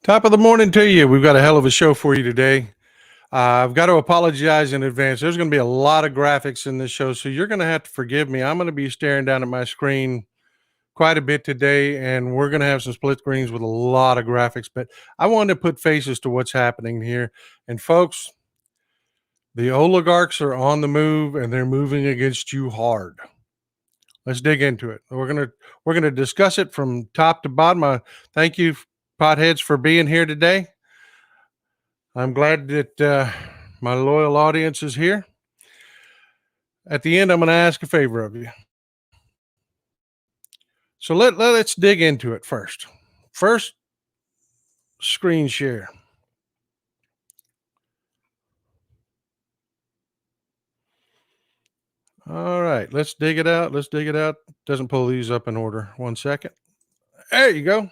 Top of the morning to you. We've got a hell of a show for you today. I've got to apologize in advance. There's going to be a lot of graphics in this show, so you're going to have to forgive me. I'm going to be staring down at my screen quite a bit today, and we're going to have some split screens with a lot of graphics, but I wanted to put faces to what's happening here. And folks, the oligarchs are on the move, and they're moving against you hard. Let's dig into it. We're gonna discuss it from top to bottom. Thank you, potheads, for being here today. I'm glad that my loyal audience is here. At the end, I'm going to ask a favor of you. So let's dig into it first. First, screen share. All right, let's dig it out. Let's dig it out. Doesn't pull these up in order. 1 second. There you go.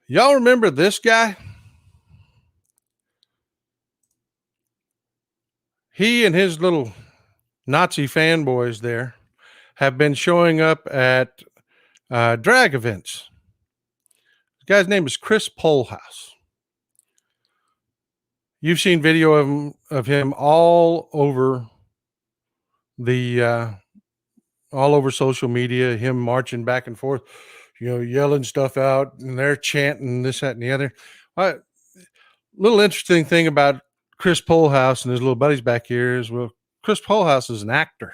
Y'all remember this guy? He and his little Nazi fanboys there have been showing up at drag events. The guy's name is Chris Polhouse. You've seen video of him all over the all over social media, him marching back and forth, yelling stuff out, and they're chanting this, that, and the other. Little interesting thing about Chris Polhouse and his little buddies back here is, well, Chris Polhouse is an actor.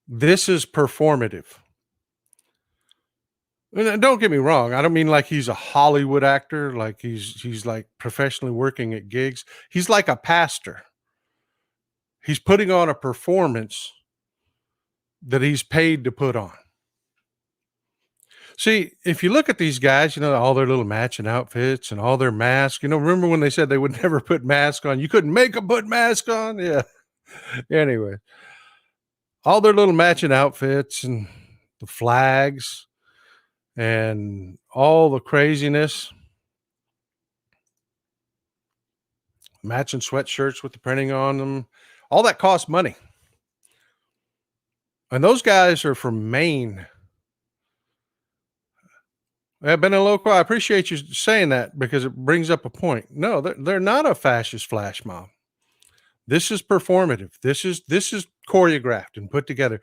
This is performative. And don't get me wrong, I don't mean like he's a Hollywood actor, like he's like professionally working at gigs. He's like a pastor. He's putting on a performance that he's paid to put on. See, if you look at these guys, all their little matching outfits and all their masks, remember when they said they would never put masks on? You couldn't make them put masks on? Yeah. Anyway, all their little matching outfits and the flags and all the craziness, matching sweatshirts with the printing on them, all that costs money. And those guys are from Maine. I've been a local. I appreciate you saying that because it brings up a point. No, they're not a fascist flash mob. This is performative. This is choreographed and put together.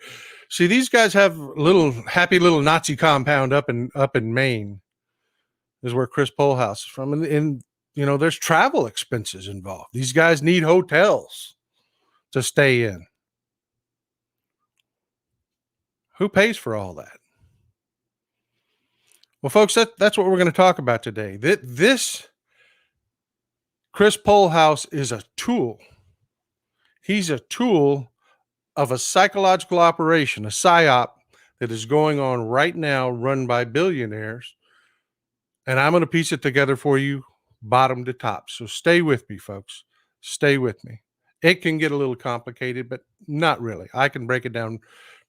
See, these guys have happy little Nazi compound up in Maine. Is where Chris Polhouse is from, and there's travel expenses involved. These guys need hotels to stay in. Who pays for all that? Well, folks, that's what we're going to talk about today. This Chris Polhouse is a tool. He's a tool of a psychological operation, a psyop that is going on right now, run by billionaires. And I'm going to piece it together for you, bottom to top. So stay with me, folks. Stay with me. It can get a little complicated, but not really. I can break it down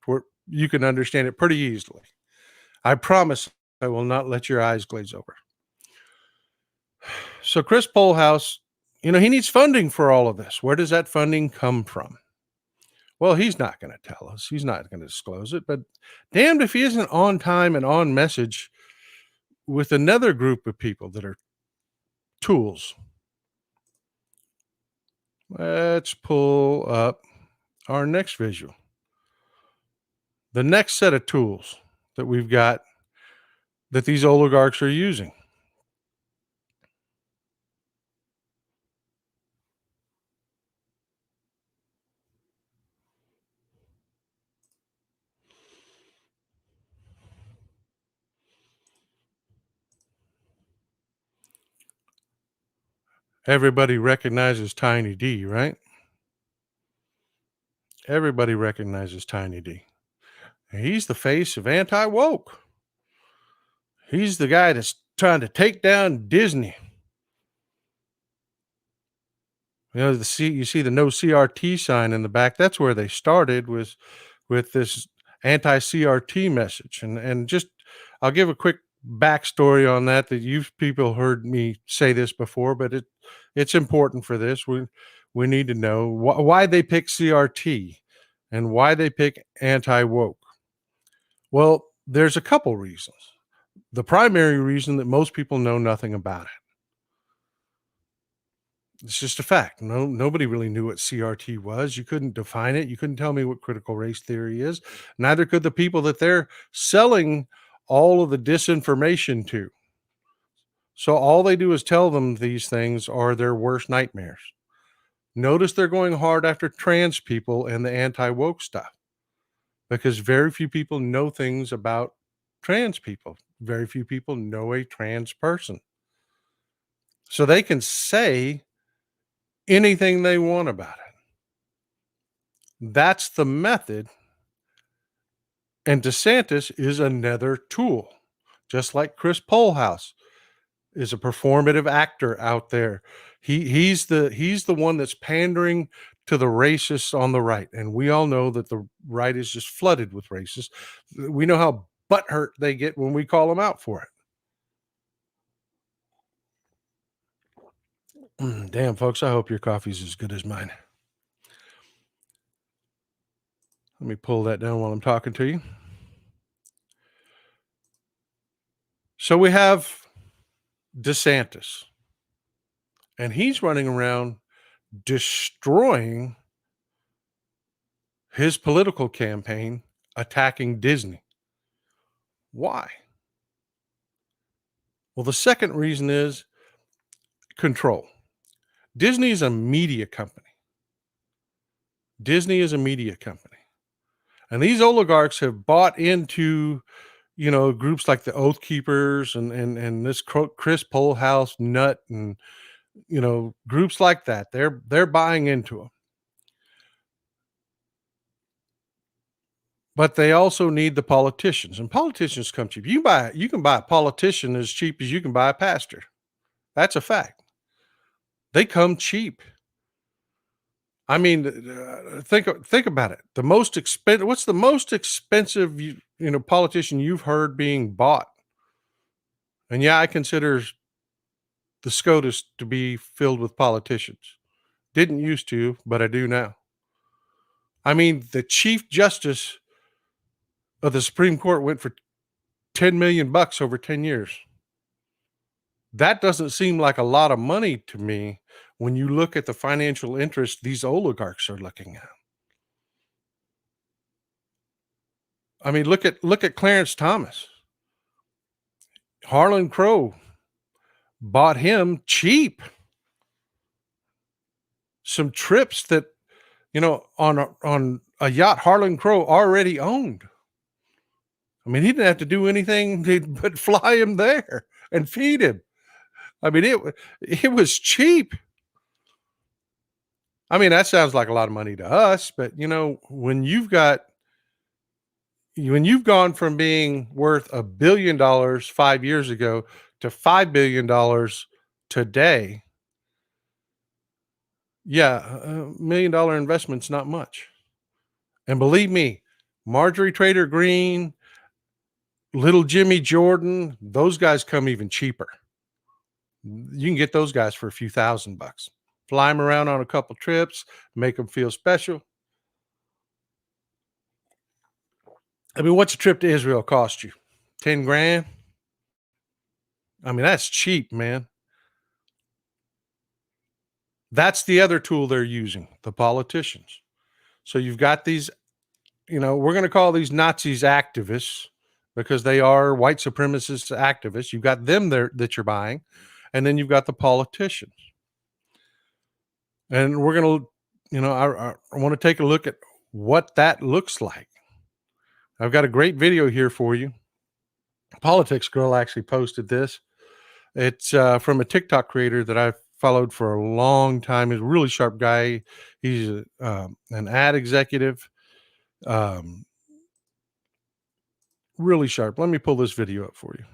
where you can understand it pretty easily. I promise I will not let your eyes glaze over. So Chris Polhouse, he needs funding for all of this. Where does that funding come from? Well, he's not going to tell us. He's not going to disclose it, but damned if he isn't on time and on message with another group of people that are tools. Let's pull up our next visual. The next set of tools that we've got that these oligarchs are using. Everybody recognizes Tiny D, right? Everybody recognizes Tiny D. He's the face of anti-woke. He's the guy that's trying to take down Disney. You see the no CRT sign in the back. That's where they started with this anti-CRT message. And just I'll give a quick backstory on that you people heard me say this before, but it's important for this. We need to know why they pick CRT and why they pick anti-woke. Well, There's a couple reasons. The primary reason that most people know nothing about it. It's just a fact. Nobody really knew what CRT was. You couldn't define it. You couldn't tell me what critical race theory is. Neither could the people that they're selling all of the disinformation to. So all they do is tell them these things are their worst nightmares. Notice they're going hard after trans people and the anti-woke stuff because very few people know things about trans people. Very few people know a trans person. So they can say anything they want about it. That's the method. And DeSantis is another tool, just like Chris Polehouse is a performative actor out there. He's the one that's pandering to the racists on the right, and we all know that the right is just flooded with racists. We know how butthurt they get when we call them out for it. Damn, folks, I hope your coffee's as good as mine. Let me pull that down while I'm talking to you. So we have DeSantis, and he's running around destroying his political campaign, attacking Disney. Why? Well, the second reason is control. Disney is a media company. Disney is a media company. And these oligarchs have bought into, groups like the Oath Keepers and this Chris Polehouse nut and, groups like that. They're buying into them. But they also need the politicians, and politicians come cheap. You can buy a politician as cheap as you can buy a pastor. That's a fact. They come cheap. I mean, think about it. What's the most expensive politician you've heard being bought? And yeah, I consider the SCOTUS to be filled with politicians. Didn't used to, but I do now. I mean, the Chief Justice of the Supreme Court went for $10 million over 10 years. That doesn't seem like a lot of money to me when you look at the financial interest these oligarchs are looking at. I mean, look at Clarence Thomas. Harlan Crow bought him cheap. Some trips that, on a yacht Harlan Crow already owned. I mean, he didn't have to do anything but fly him there and feed him. I mean, it was cheap. I mean, that sounds like a lot of money to us, but when you've gone from being worth $1 billion 5 years ago to $5 billion today, yeah, $1 million investment's not much. And believe me, Marjorie Trader Green, little Jimmy Jordan, those guys come even cheaper. You can get those guys for a few $1,000. Fly them around on a couple trips, make them feel special. I mean, what's a trip to Israel cost you? 10 grand? I mean, that's cheap, man. That's the other tool they're using, the politicians. So you've got these, we're going to call these Nazis activists because they are white supremacist activists. You've got them there that you're buying, and then you've got the politicians. And we're going to, I want to take a look at what that looks like. I've got a great video here for you. Politics Girl actually posted this. It's from a TikTok creator that I've followed for a long time. He's a really sharp guy. He's an ad executive. Really sharp. Let me pull this video up for you.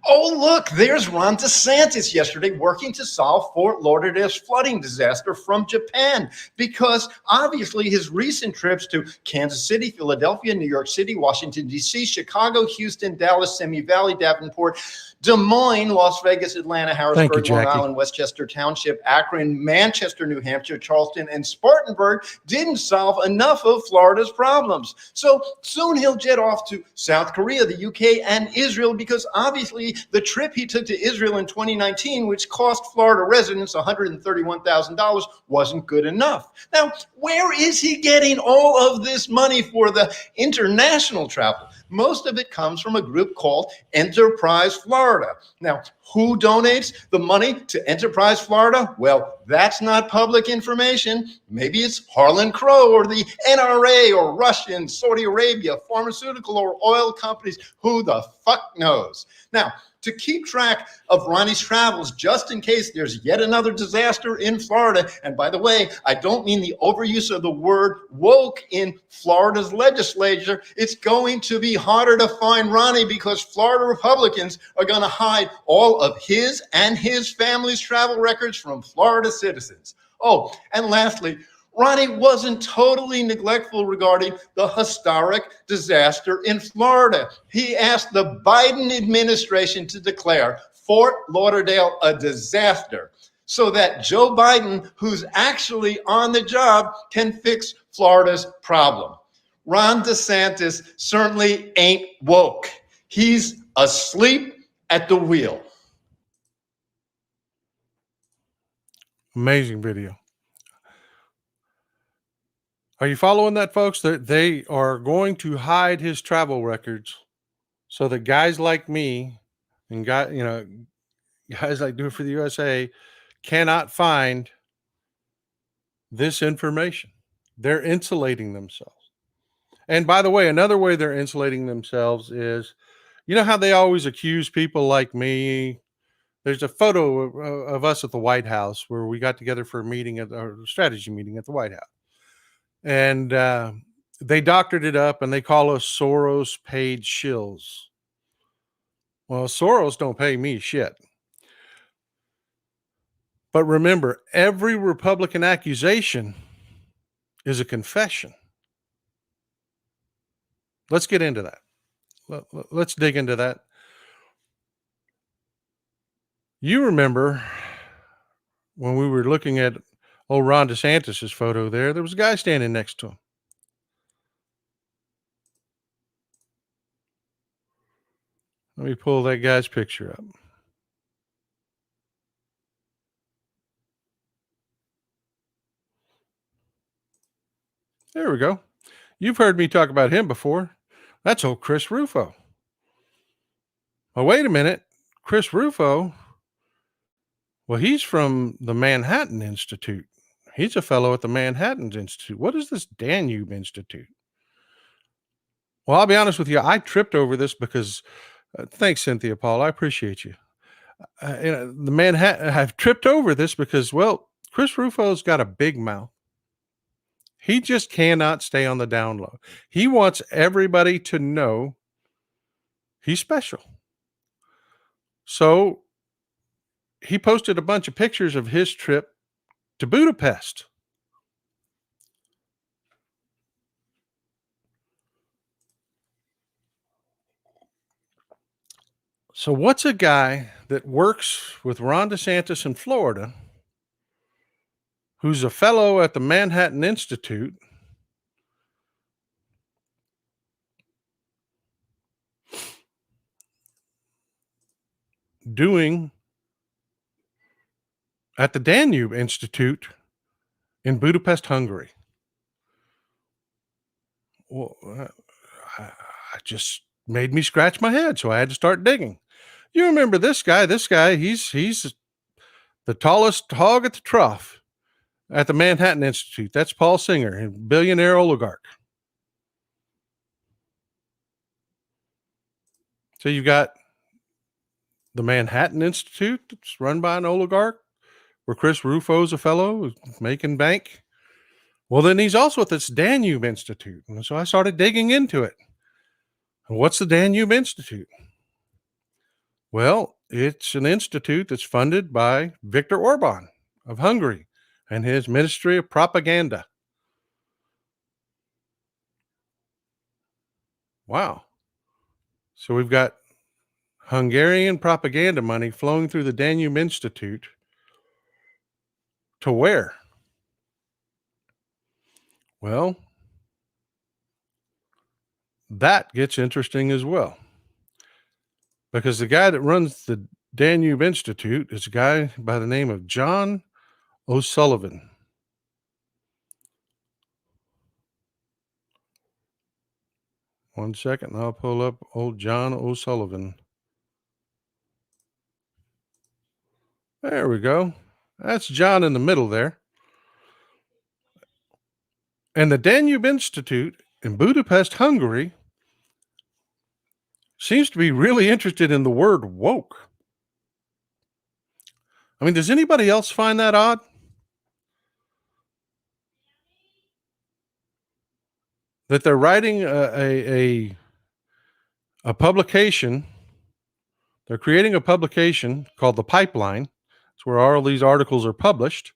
Oh, look, there's Ron DeSantis yesterday working to solve Fort Lauderdale's flooding disaster from Japan, because obviously his recent trips to Kansas City, Philadelphia, New York City, Washington, D.C., Chicago, Houston, Dallas, Simi Valley, Davenport, Des Moines, Las Vegas, Atlanta, Thank you, Harrisburg, Long Jackie. Island, Westchester Township, Akron, Manchester, New Hampshire, Charleston, and Spartanburg didn't solve enough of Florida's problems. So soon he'll jet off to South Korea, the UK, and Israel, because obviously the trip he took to Israel in 2019, which cost Florida residents $131,000, wasn't good enough. Now, where is he getting all of this money for the international travel? Most of it comes from a group called Enterprise Florida. Now, who donates the money to Enterprise Florida? Well, that's not public information. Maybe it's Harlan Crow or the NRA or Russian, Saudi Arabia, pharmaceutical or oil companies. Who the fuck knows? Now, to keep track of Ronnie's travels, just in case there's yet another disaster in Florida. And by the way, I don't mean the overuse of the word woke in Florida's legislature. It's going to be harder to find Ronnie because Florida Republicans are going to hide all of his and his family's travel records from Florida citizens. Oh, and lastly, Ronnie wasn't totally neglectful regarding the historic disaster in Florida. He asked the Biden administration to declare Fort Lauderdale a disaster so that Joe Biden, who's actually on the job, can fix Florida's problem. Ron DeSantis certainly ain't woke. He's asleep at the wheel. Amazing video. Are you following that, folks? They are going to hide his travel records so that guys like me and guys like Do It for the USA cannot find this information. They're insulating themselves. And by the way, another way they're insulating themselves is, you know how they always accuse people like me. There's a photo of us at the White House where we got together for a meeting at a strategy meeting at the White House. And they doctored it up and they call us Soros paid shills. Well, Soros don't pay me shit. But remember, every Republican accusation is a confession. Let's get into that. Let's dig into that. You remember when we were looking at old Ron DeSantis' photo there was a guy standing next to him. Let me pull that guy's picture up. There we go. You've heard me talk about him before. That's old Chris Rufo. Oh, wait a minute. Chris Rufo, well, he's from the Manhattan Institute. He's a fellow at the Manhattan Institute. What is this Danube Institute? Well, I'll be honest with you. I tripped over this because, thanks, Cynthia Paul. I appreciate you. The Manhattan, I've tripped over this because, well, Chris Rufo's got a big mouth. He just cannot stay on the down low. He wants everybody to know he's special. So he posted a bunch of pictures of his trip to Budapest. So what's a guy that works with Ron DeSantis in Florida, who's a fellow at the Manhattan Institute, doing at the Danube Institute in Budapest, Hungary? Well, I just made me scratch my head, so I had to start digging. You remember this guy? This guy, he's the tallest hog at the trough at the Manhattan Institute. That's Paul Singer, a billionaire oligarch. So you've got the Manhattan Institute that's run by an oligarch, where Chris Rufo's a fellow who's making bank. Well, then he's also at this Danube Institute. And so I started digging into it. And what's the Danube Institute? Well, it's an institute that's funded by Viktor Orban of Hungary and his Ministry of Propaganda. Wow. So we've got Hungarian propaganda money flowing through the Danube Institute to where? Well, that gets interesting as well. Because the guy that runs the Danube Institute is a guy by the name of John O'Sullivan. One second, and I'll pull up old John O'Sullivan. There we go. That's John in the middle there. And the Danube Institute in Budapest, Hungary, seems to be really interested in the word woke. I mean, does anybody else find that odd? That they're writing a publication, they're creating a publication called The Pipeline. It's where all these articles are published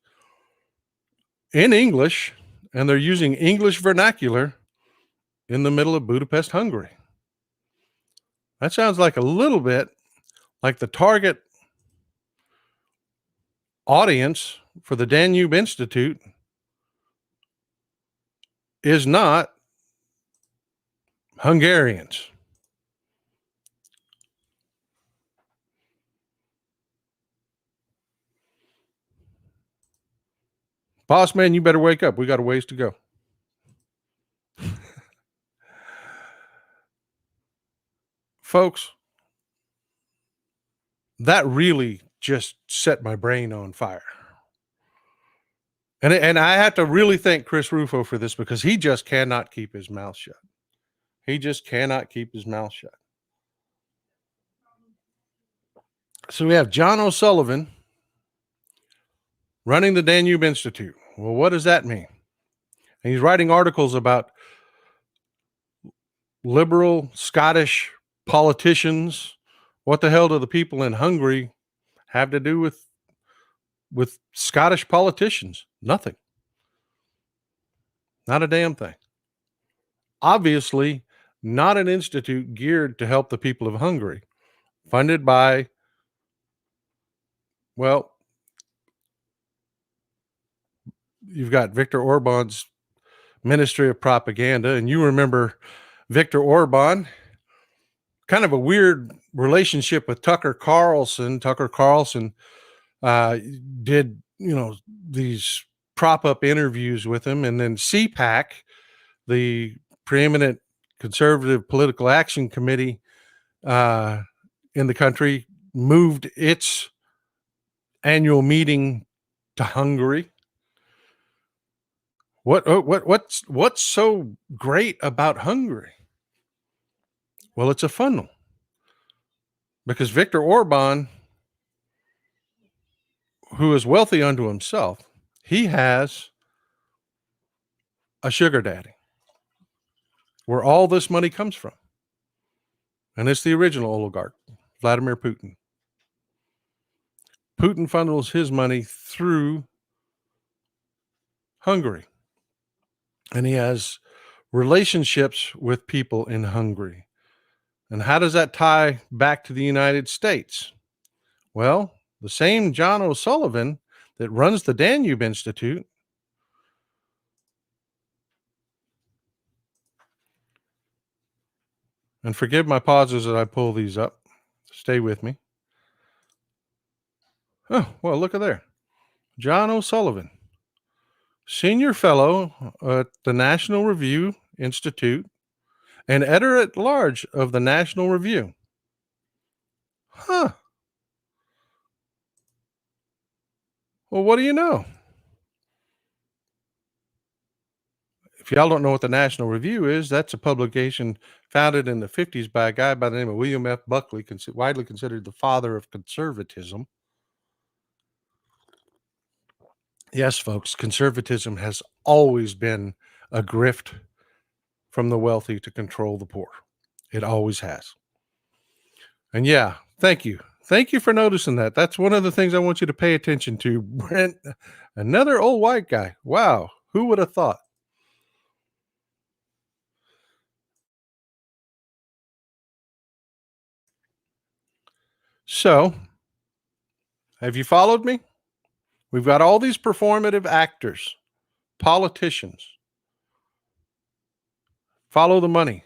in English, and they're using English vernacular in the middle of Budapest, Hungary. That sounds like a little bit like the target audience for the Danube Institute is not Hungarians. Boss man, you better wake up. We got a ways to go. Folks, that really just set my brain on fire. And I have to really thank Chris Rufo for this, because he just cannot keep his mouth shut. He just cannot keep his mouth shut. So we have John O'Sullivan running the Danube Institute. Well, what does that mean? And he's writing articles about liberal Scottish politicians. What the hell do the people in Hungary have to do with Scottish politicians? Nothing. Not a damn thing. Obviously, not an institute geared to help the people of Hungary, funded by, well, you've got Viktor Orban's Ministry of Propaganda, and you remember Viktor Orban, kind of a weird relationship with Tucker Carlson. Tucker Carlson did, these prop up interviews with him, and then CPAC, the preeminent conservative political action committee in the country, moved its annual meeting to Hungary. What's so great about Hungary? Well, it's a funnel, because Viktor Orban, who is wealthy unto himself, he has a sugar daddy where all this money comes from. And it's the original oligarch, Vladimir Putin. Putin funnels his money through Hungary. And he has relationships with people in Hungary. And how does that tie back to the United States? Well, the same John O'Sullivan that runs the Danube Institute and forgive my pauses as I pull these up. Stay with me. Oh, well, look at there. John O'Sullivan, senior fellow at the National Review Institute and editor at large of the National Review. Huh. Well, what do you know? If y'all don't know what the National Review is, that's a publication founded in the 50s by a guy by the name of William F. Buckley, widely considered the father of conservatism. Yes, folks, conservatism has always been a grift from the wealthy to control the poor. It always has. And yeah, thank you. Thank you for noticing that. That's one of the things I want you to pay attention to. Brent, another old white guy. Wow. Who would have thought? So, have you followed me? We've got all these performative actors, politicians. Follow the money.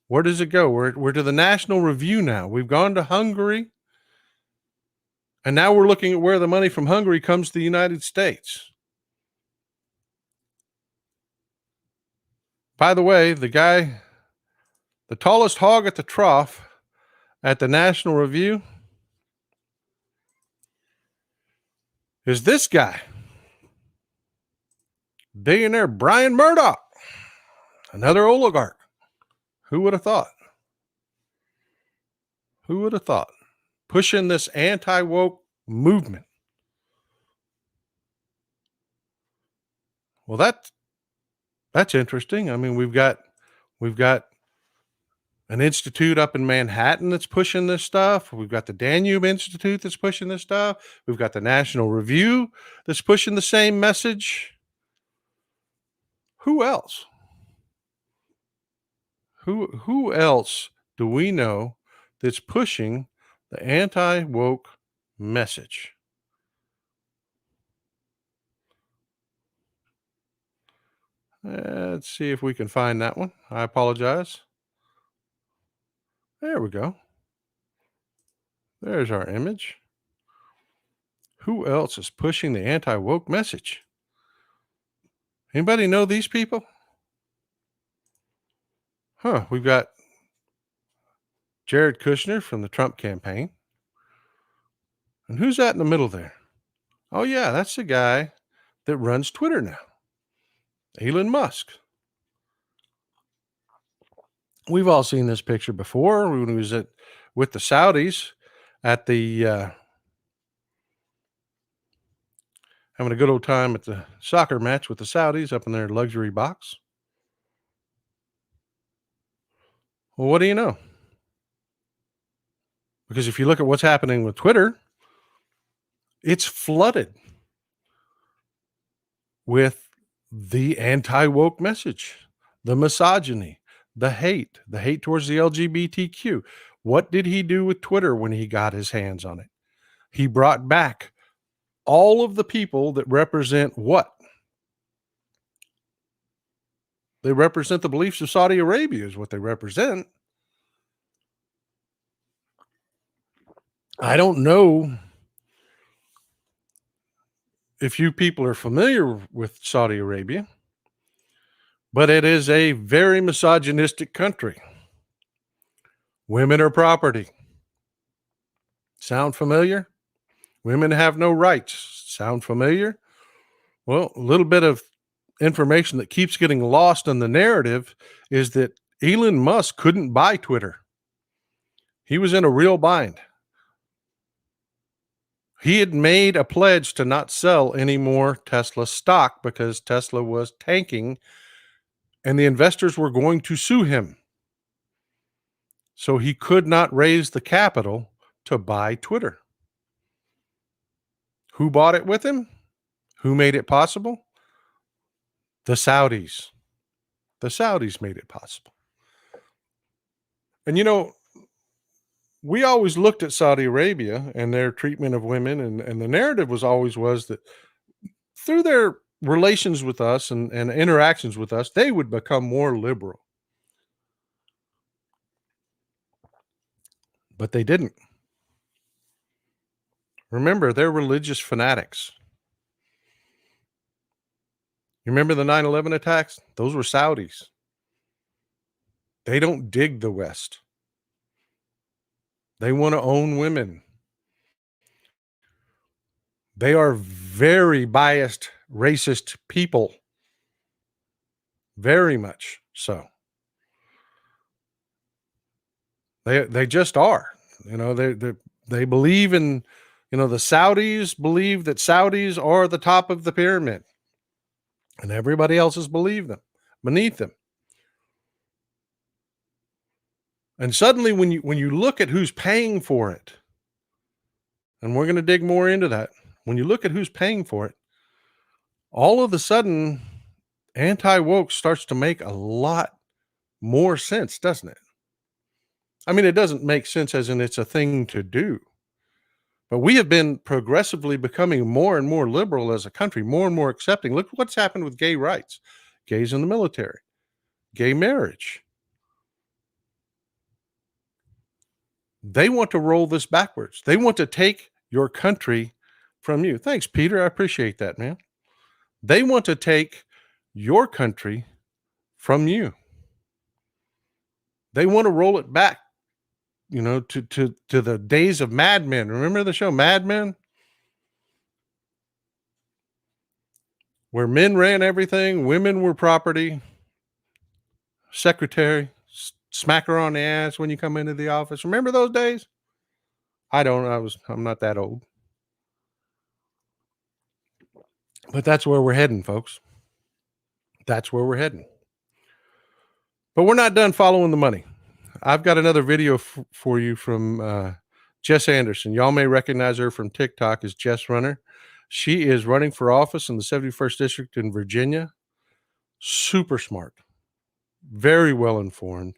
Where does it go? We're to the National Review now. We've gone to Hungary. And now we're looking at where the money from Hungary comes to the United States. By the way, the tallest hog at the trough at the National Review is this guy, billionaire Brian Murdoch, another oligarch. Who would have thought? Who would have thought? Pushing this anti-woke movement. Well, that's interesting. I mean, we've got an institute up in Manhattan that's pushing this stuff. We've got the Danube Institute that's pushing this stuff. We've got the National Review that's pushing the same message. Who else? Who else do we know that's pushing the anti-woke message? Let's see if we can find that one. I apologize. There we go. There's our image. Who else is pushing the anti-woke message? Anybody know these people? We've got Jared Kushner from the Trump campaign. And who's that in the middle there? Oh, yeah, that's the guy that runs Twitter now, Elon Musk. We've all seen this picture before when he was with the Saudis at the having a good old time at the soccer match with the Saudis up in their luxury box. Well, what do you know? Because if you look at what's happening with Twitter, it's flooded with the anti-woke message, the misogyny, the hate towards the LGBTQ. What did he do with Twitter when he got his hands on it? He brought back all of the people that represent what? They represent the beliefs of Saudi Arabia is what they represent. I don't know if you people are familiar with Saudi Arabia, but it is a very misogynistic country. Women are property. Sound familiar? Women have no rights. Sound familiar? Well, a little bit of information that keeps getting lost in the narrative is that Elon Musk couldn't buy Twitter. He was in a real bind. He had made a pledge to not sell any more Tesla stock because Tesla was tanking and the investors were going to sue him. So he could not raise the capital to buy Twitter. Who bought it with him? Who made it possible? The Saudis. The Saudis made it possible. And you know, we always looked at Saudi Arabia and their treatment of women, and the narrative was that through their relations with us and interactions with us, they would become more liberal. But they didn't. Remember, they're religious fanatics. You remember the 9/11 attacks? Those were Saudis. They don't dig the West. They want to own women. They are very biased, racist people. Very much so. They just are. You know, they believe in, the Saudis believe that Saudis are the top of the pyramid. And everybody else is beneath them. And suddenly when you look at who's paying for it, and we're going to dig more into that, when you look at who's paying for it, all of a sudden anti-woke starts to make a lot more sense, doesn't it? I mean, it doesn't make sense as in it's a thing to do. But we have been progressively becoming more and more liberal as a country, more and more accepting. Look what's happened with gay rights, gays in the military, gay marriage. They want to roll this backwards. They want to take your country from you. Thanks, Peter. I appreciate that, man. They want to take your country from you. They want to roll it back, to the days of Mad Men. Remember the show Mad Men? Where men ran everything, women were property, secretary, smack her on the ass when you come into the office. Remember those days? I don't. I'm not that old. But that's where we're heading, folks. That's where we're heading. But we're not done following the money. I've got another video for you from Jess Anderson. Y'all may recognize her from TikTok as Jess Runner. She is running for office in the 71st District in Virginia. Super smart, very well informed,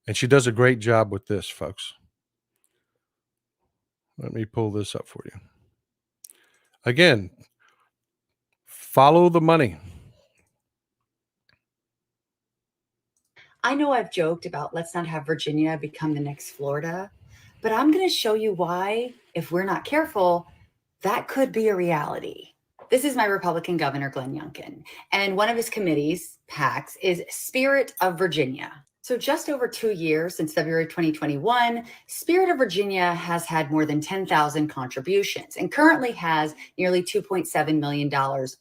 and she does a great job with this, folks. Let me pull this up for you. Again, follow the money. I know I've joked about let's not have Virginia become the next Florida, but I'm going to show you why, if we're not careful, that could be a reality. This is my Republican governor, Glenn Youngkin, and one of his committees, PACs, is Spirit of Virginia. So just over 2 years since February 2021, Spirit of Virginia has had more than 10,000 contributions and currently has nearly $2.7 million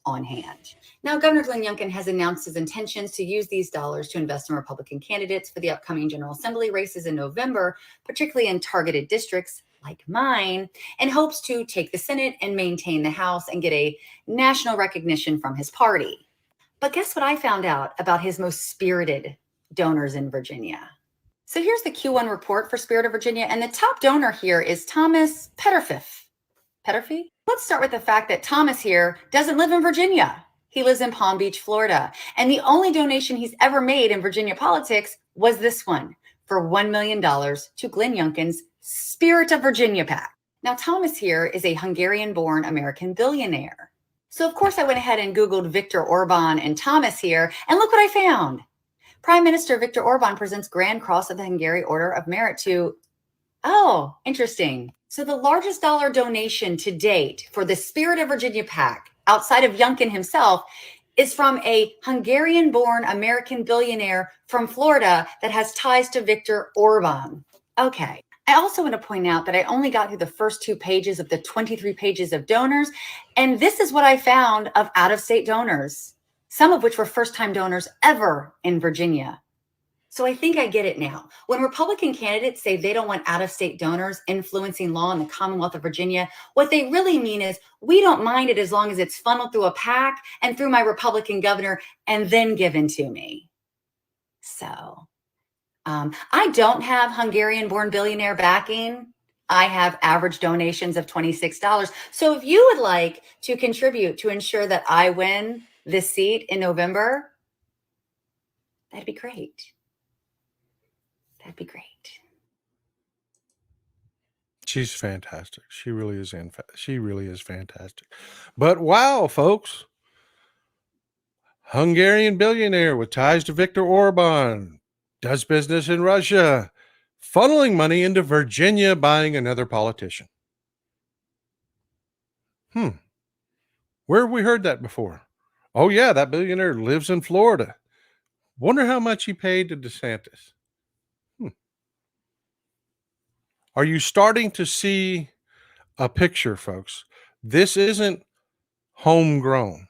on hand. Now, Governor Glenn Youngkin has announced his intentions to use these dollars to invest in Republican candidates for the upcoming General Assembly races in November, particularly in targeted districts like mine, and hopes to take the Senate and maintain the House and get a national recognition from his party. But guess what I found out about his most spirited donors in Virginia? So here's the Q1 report for Spirit of Virginia, and the top donor here is Thomas Petterfy. Petterfy? Let's start with the fact that Thomas here doesn't live in Virginia. He lives in Palm Beach, Florida. And the only donation he's ever made in Virginia politics was this one for $1 million to Glenn Youngkin's Spirit of Virginia PAC. Now, Thomas here is a Hungarian-born American billionaire. So, of course, I went ahead and Googled Viktor Orban and Thomas here, and look what I found. Prime Minister Viktor Orban presents Grand Cross of the Hungary Order of Merit to... Oh, interesting. So the largest dollar donation to date for the Spirit of Virginia PAC, outside of Youngkin himself, is from a Hungarian-born American billionaire from Florida that has ties to Viktor Orban. Okay. I also want to point out that I only got through the first 2 pages of the 23 pages of donors, and this is what I found of out-of-state donors, some of which were first-time donors ever in Virginia. So I think I get it now. When Republican candidates say they don't want out-of-state donors influencing law in the Commonwealth of Virginia, what they really mean is we don't mind it as long as it's funneled through a PAC and through my Republican governor and then given to me. So I don't have Hungarian-born billionaire backing. I have average donations of $26. So if you would like to contribute to ensure that I win this seat in November, that'd be great. That'd be great. She's fantastic. She really is fantastic. But wow, folks. Hungarian billionaire with ties to Viktor Orban, does business in Russia, funneling money into Virginia, buying another politician. Where have we heard that before? Oh yeah, that billionaire lives in Florida. Wonder how much he paid to DeSantis. Are you starting to see a picture, folks? This isn't homegrown.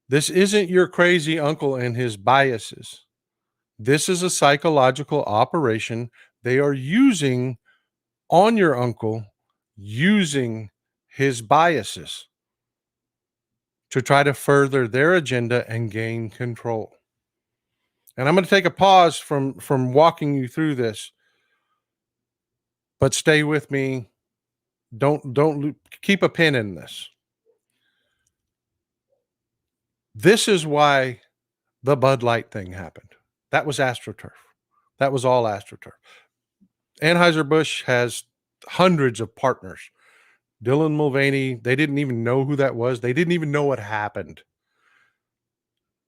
This isn't your crazy uncle and his biases. This is a psychological operation they are using on your uncle, using his biases to try to further their agenda and gain control. And I'm going to take a pause from walking you through this, but stay with me. Don't keep a pin in this. This is why the Bud Light thing happened. That was AstroTurf. That was all AstroTurf. Anheuser-Busch has hundreds of partners. Dylan Mulvaney, they didn't even know who that was. They didn't even know what happened.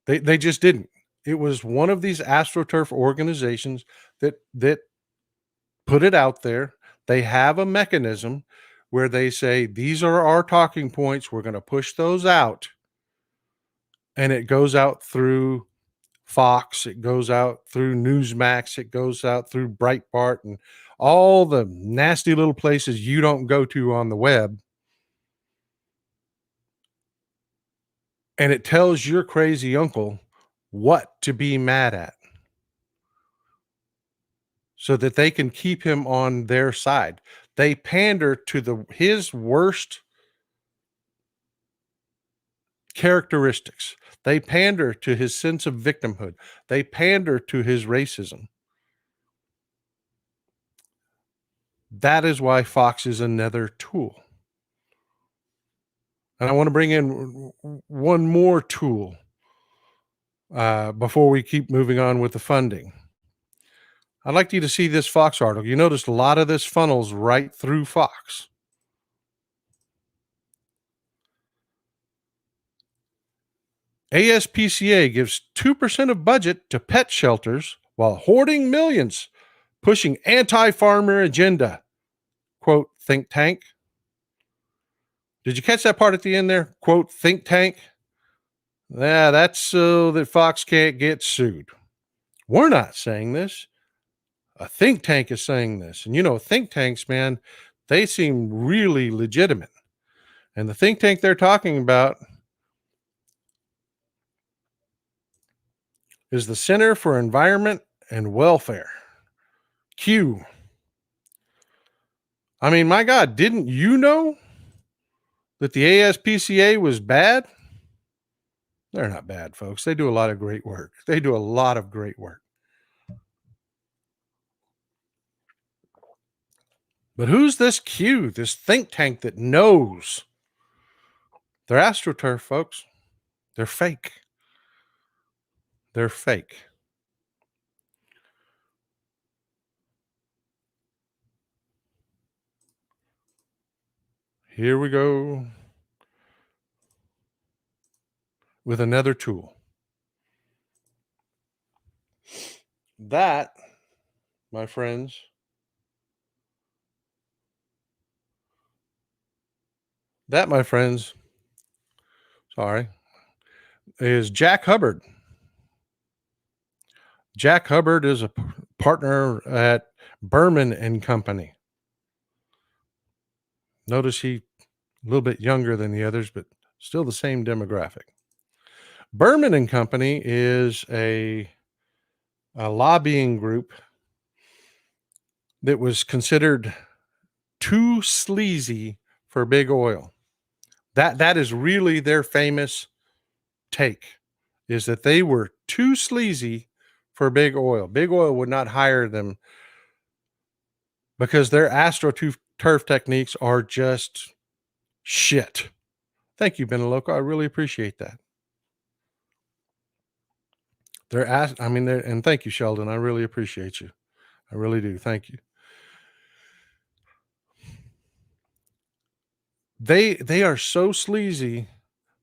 They just didn't. It was one of these AstroTurf organizations that put it out there. They have a mechanism where they say, these are our talking points. We're going to push those out. And it goes out through Fox, it goes out through Newsmax, it goes out through Breitbart and all the nasty little places you don't go to on the web. And it tells your crazy uncle what to be mad at so that they can keep him on their side. They pander to his worst characteristics. They pander to his sense of victimhood. They pander to his racism. That is why Fox is another tool. And I want to bring in one more tool before we keep moving on with the funding. I'd like you to see this Fox article. You notice a lot of this funnels right through Fox. ASPCA gives 2% of budget to pet shelters while hoarding millions, pushing anti-farmer agenda. Quote, think tank. Did you catch that part at the end there? Quote, think tank. Yeah, that's so that Fox can't get sued. We're not saying this. A think tank is saying this. And you know, think tanks, man, they seem really legitimate. And the think tank they're talking about is the Center for Environment and Welfare. Q. I mean, my God, didn't you know that the ASPCA was bad? They're not bad, folks. They do a lot of great work. They do a lot of great work. But who's this Q, this think tank that knows? They're AstroTurf, folks. They're fake. They're fake. Here we go with another tool. That, my friends, sorry, is Jack Hubbard. Jack Hubbard is a partner at Berman and Company. Notice he a little bit younger than the others, but still the same demographic. Berman and Company is a lobbying group that was considered too sleazy for big oil. That is really their famous take, is that they were too sleazy for big oil. Big oil would not hire them because their AstroTurf techniques are just shit. Thank you, Benaloco. I really appreciate that. And thank you, Sheldon. I really appreciate you. I really do. Thank you. They are so sleazy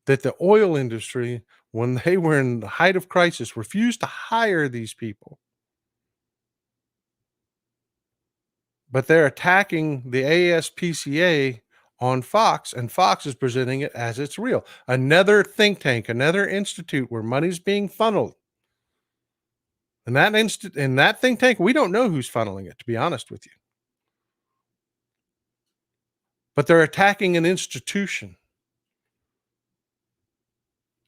that the oil industry, when they were in the height of crisis, refused to hire these people. But they're attacking the ASPCA on Fox, and Fox is presenting it as it's real. Another think tank, another institute where money's being funneled. And in that think tank, we don't know who's funneling it, to be honest with you. But they're attacking an institution.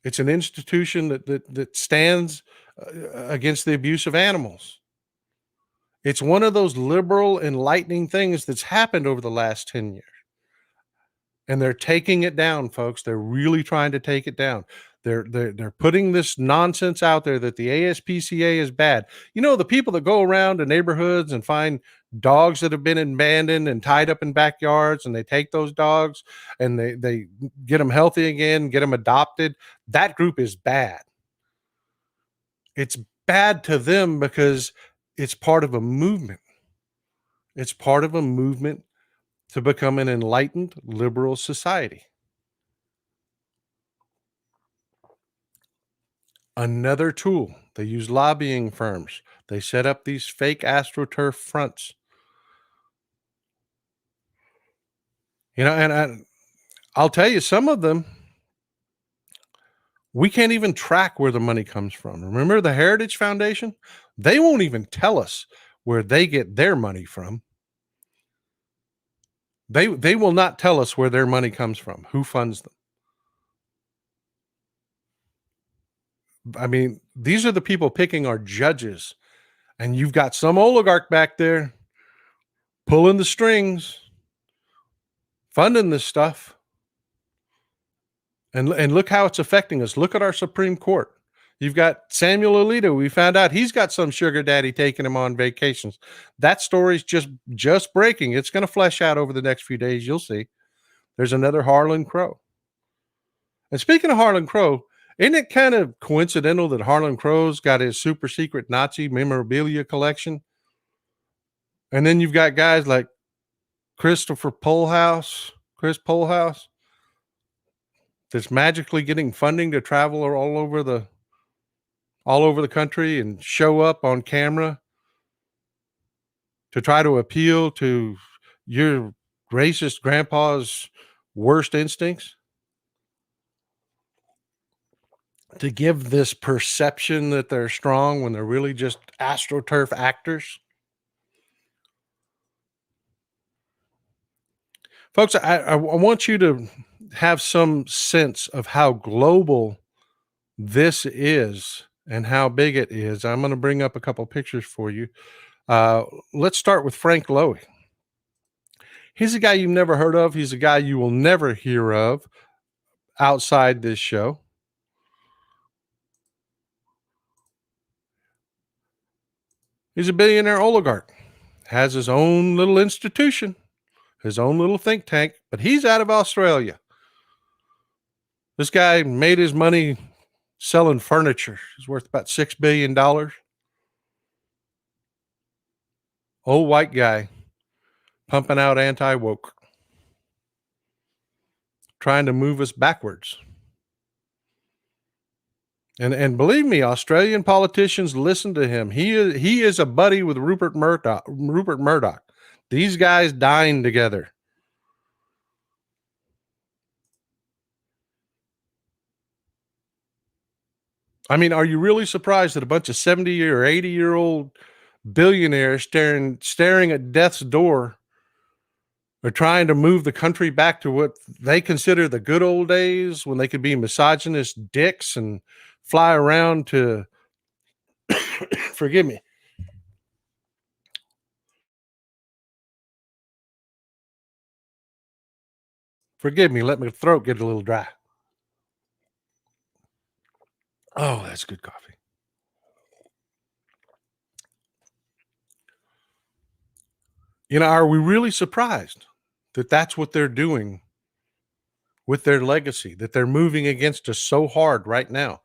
It's an institution that stands against the abuse of animals. It's one of those liberal, enlightening things that's happened over the last 10 years. And they're taking it down, folks. They're really trying to take it down. They're putting this nonsense out there that the ASPCA is bad. You know, the people that go around to neighborhoods and find dogs that have been abandoned and tied up in backyards, and they take those dogs and they get them healthy again, get them adopted. That group is bad. It's bad to them because it's part of a movement. It's part of a movement to become an enlightened liberal society. Another tool, they use lobbying firms. They set up these fake astroturf fronts. And I'll tell you, some of them, we can't even track where the money comes from. Remember the Heritage Foundation? They won't even tell us where they get their money from. They will not tell us where their money comes from, who funds them. I mean, these are the people picking our judges, and you've got some oligarch back there pulling the strings, funding this stuff. And look how it's affecting us. Look at our Supreme Court. You've got Samuel Alito. We found out he's got some sugar daddy taking him on vacations. That story's just breaking. It's going to flesh out over the next few days. You'll see. There's another Harlan Crow. And speaking of Harlan Crow, isn't it kind of coincidental that Harlan Crow's got his super secret Nazi memorabilia collection? And then you've got guys like Chris Polhaus, that's magically getting funding to travel all over the country and show up on camera to try to appeal to your racist grandpa's worst instincts, to give this perception that they're strong when they're really just astroturf actors. Folks, I want you to have some sense of how global this is and how big it is. I'm going to bring up a couple pictures for you. Let's start with Frank Lowy. He's a guy you've never heard of. He's a guy you will never hear of outside this show. He's a billionaire oligarch, has his own little institution, his own little think tank, but he's out of Australia. This guy made his money selling furniture. He's worth about $6 billion. Old white guy pumping out anti-woke, trying to move us backwards. And believe me, Australian politicians listen to him. He is a buddy with Rupert Murdoch. These guys dine together. I mean, are you really surprised that a bunch of 70 or 80-year-old billionaires staring at death's door are trying to move the country back to what they consider the good old days when they could be misogynist dicks and fly around to forgive me. Forgive me, let my throat get a little dry. Oh, that's good coffee. Are we really surprised that that's what they're doing with their legacy, that they're moving against us so hard right now?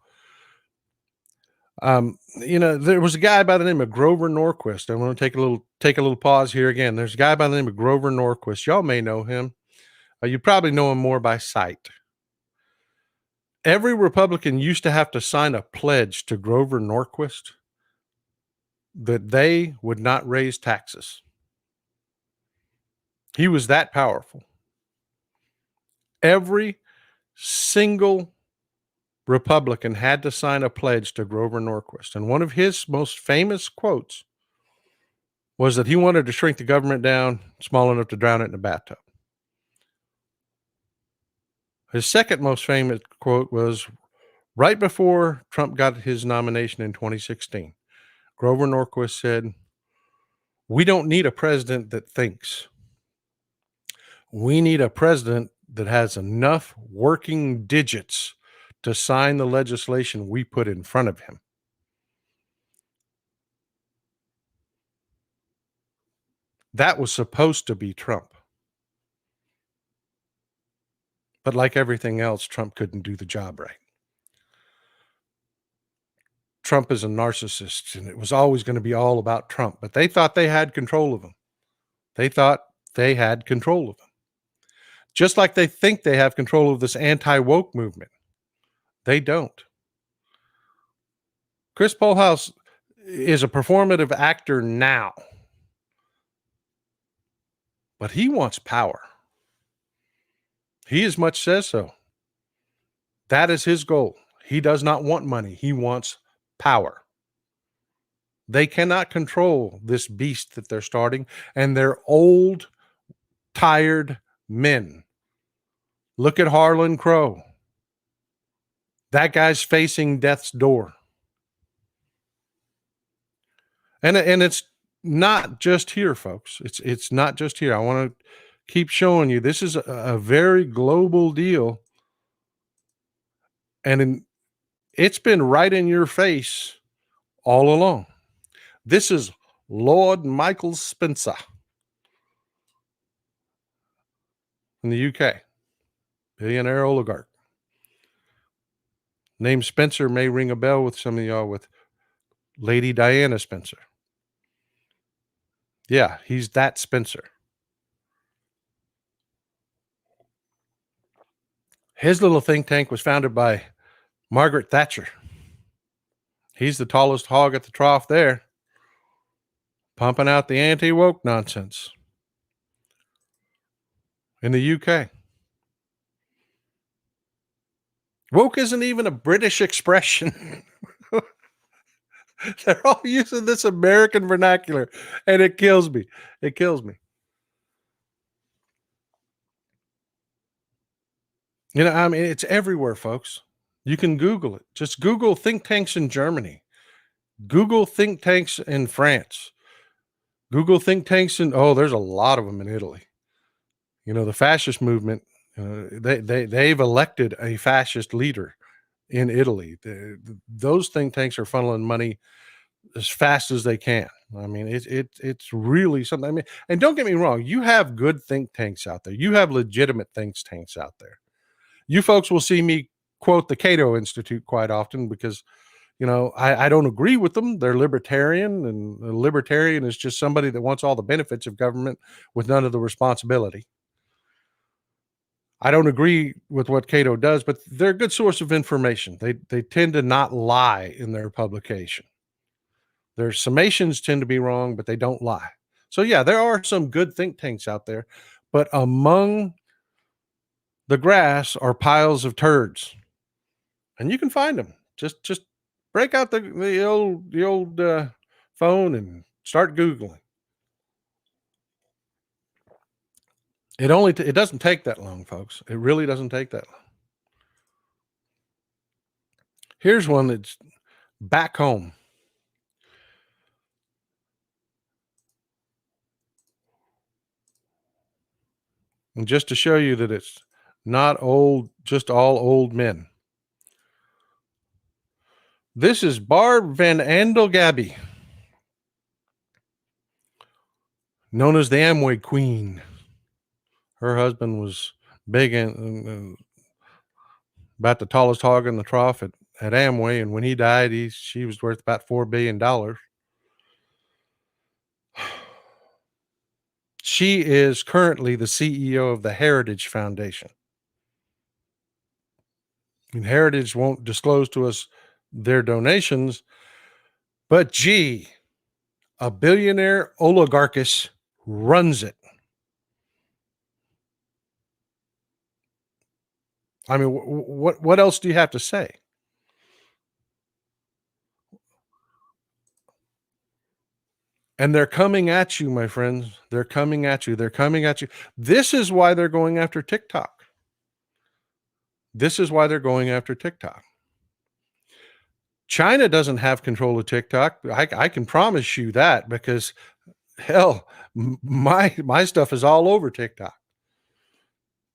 There was a guy by the name of Grover Norquist. I want to take a little pause here again. There's a guy by the name of Grover Norquist. Y'all may know him. You probably know him more by sight. Every Republican used to have to sign a pledge to Grover Norquist that they would not raise taxes. He was that powerful. Every single Republican had to sign a pledge to Grover Norquist. And one of his most famous quotes was that he wanted to shrink the government down small enough to drown it in a bathtub. His second most famous quote was right before Trump got his nomination in 2016. Grover Norquist said, "We don't need a president that thinks. We need a president that has enough working digits to sign the legislation we put in front of him." That was supposed to be Trump. But like everything else, Trump couldn't do the job right. Trump is a narcissist, and it was always going to be all about Trump, but they thought they had control of him. They thought they had control of them. Just like they think they have control of this anti-woke movement. They don't. Chris Polehouse is a performative actor now, but he wants power. He as much says so. That is his goal. He does not want money. He wants power. They cannot control this beast that they're starting, and they're old, tired men. Look at Harlan Crow. That guy's facing death's door. And it's not just here, folks. It's not just here. I want to keep showing you this is a very global deal. And it's been right in your face all along. This is Lord Michael Spencer in the UK, billionaire oligarch. Name Spencer may ring a bell with some of y'all with Lady Diana Spencer. Yeah, he's that Spencer. His little think tank was founded by Margaret Thatcher. He's the tallest hog at the trough there, pumping out the anti-woke nonsense in the UK. Woke isn't even a British expression. They're all using this American vernacular, and it kills me. It kills me. You know, I mean, it's everywhere, folks. You can Google it. Just Google think tanks in Germany. Google think tanks in France. Google think tanks in, there's a lot of them in Italy. You know, the fascist movement, they've elected a fascist leader in Italy. Those think tanks are funneling money as fast as they can. I mean, it's really something. I mean, and don't get me wrong, you have good think tanks out there. You have legitimate think tanks out there. You folks will see me quote the Cato Institute quite often because, you know, I don't agree with them. They're libertarian, and a libertarian is just somebody that wants all the benefits of government with none of the responsibility. I don't agree with what Cato does, but they're a good source of information. They tend to not lie in their publication. Their summations tend to be wrong, but they don't lie. So yeah, there are some good think tanks out there, but among the grass are piles of turds, and you can find them. Just break out the old phone and start Googling. It doesn't take that long, folks. It really doesn't take that long. Here's one that's back home. And just to show you that it's not just all old men. This is Barb Van Andel Gabby, known as the Amway Queen. Her husband was big and about the tallest hog in the trough at Amway, and when he died, she was worth about $4 billion. She is currently the CEO of the Heritage Foundation. And Heritage won't disclose to us their donations, but gee, a billionaire oligarchus runs it. I mean, what else do you have to say? And they're coming at you, my friends. They're coming at you. They're coming at you. This is why they're going after TikTok. This is why they're going after TikTok. China doesn't have control of TikTok. I can promise you that, because hell, my stuff is all over TikTok.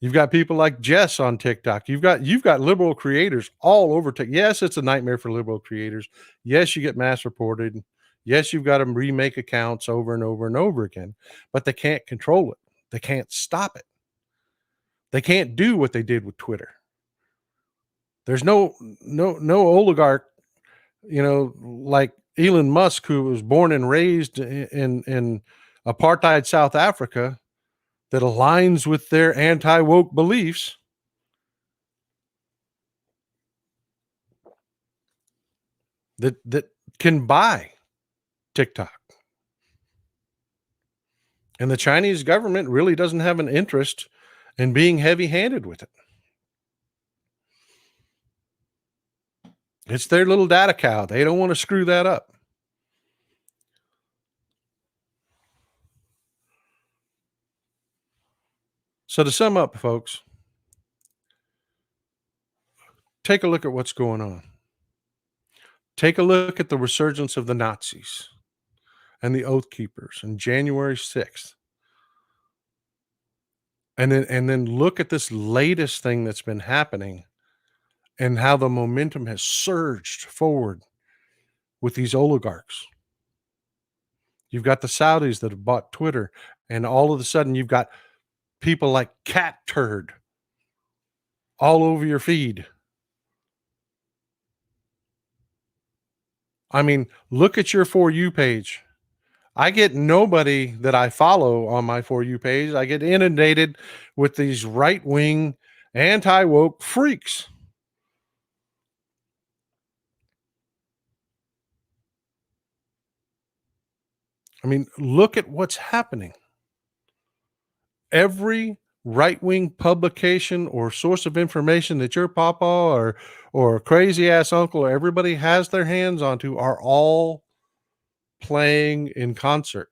You've got people like Jess on TikTok. You've got liberal creators all over TikTok. Yes, it's a nightmare for liberal creators. Yes, you get mass reported. Yes, you've got to remake accounts over and over and over again, but they can't control it. They can't stop it. They can't do what they did with Twitter. There's no oligarch, you know, like Elon Musk, who was born and raised in apartheid South Africa that aligns with their anti-woke beliefs, that can buy TikTok. And the Chinese government really doesn't have an interest in being heavy-handed with it. It's their little data cow. They don't want to screw that up. So to sum up, folks, take a look at what's going on. Take a look at the resurgence of the Nazis and the Oath Keepers and January 6th. And then look at this latest thing that's been happening and how the momentum has surged forward with these oligarchs. You've got the Saudis that have bought Twitter, and all of a sudden you've got people like Cat Turd all over your feed. I mean, look at your For You page. I get nobody that I follow on my For You page. I get inundated with these right-wing, anti-woke freaks. I mean, look at what's happening. Every right-wing publication or source of information that your papa or crazy ass uncle or everybody has their hands onto are all playing in concert.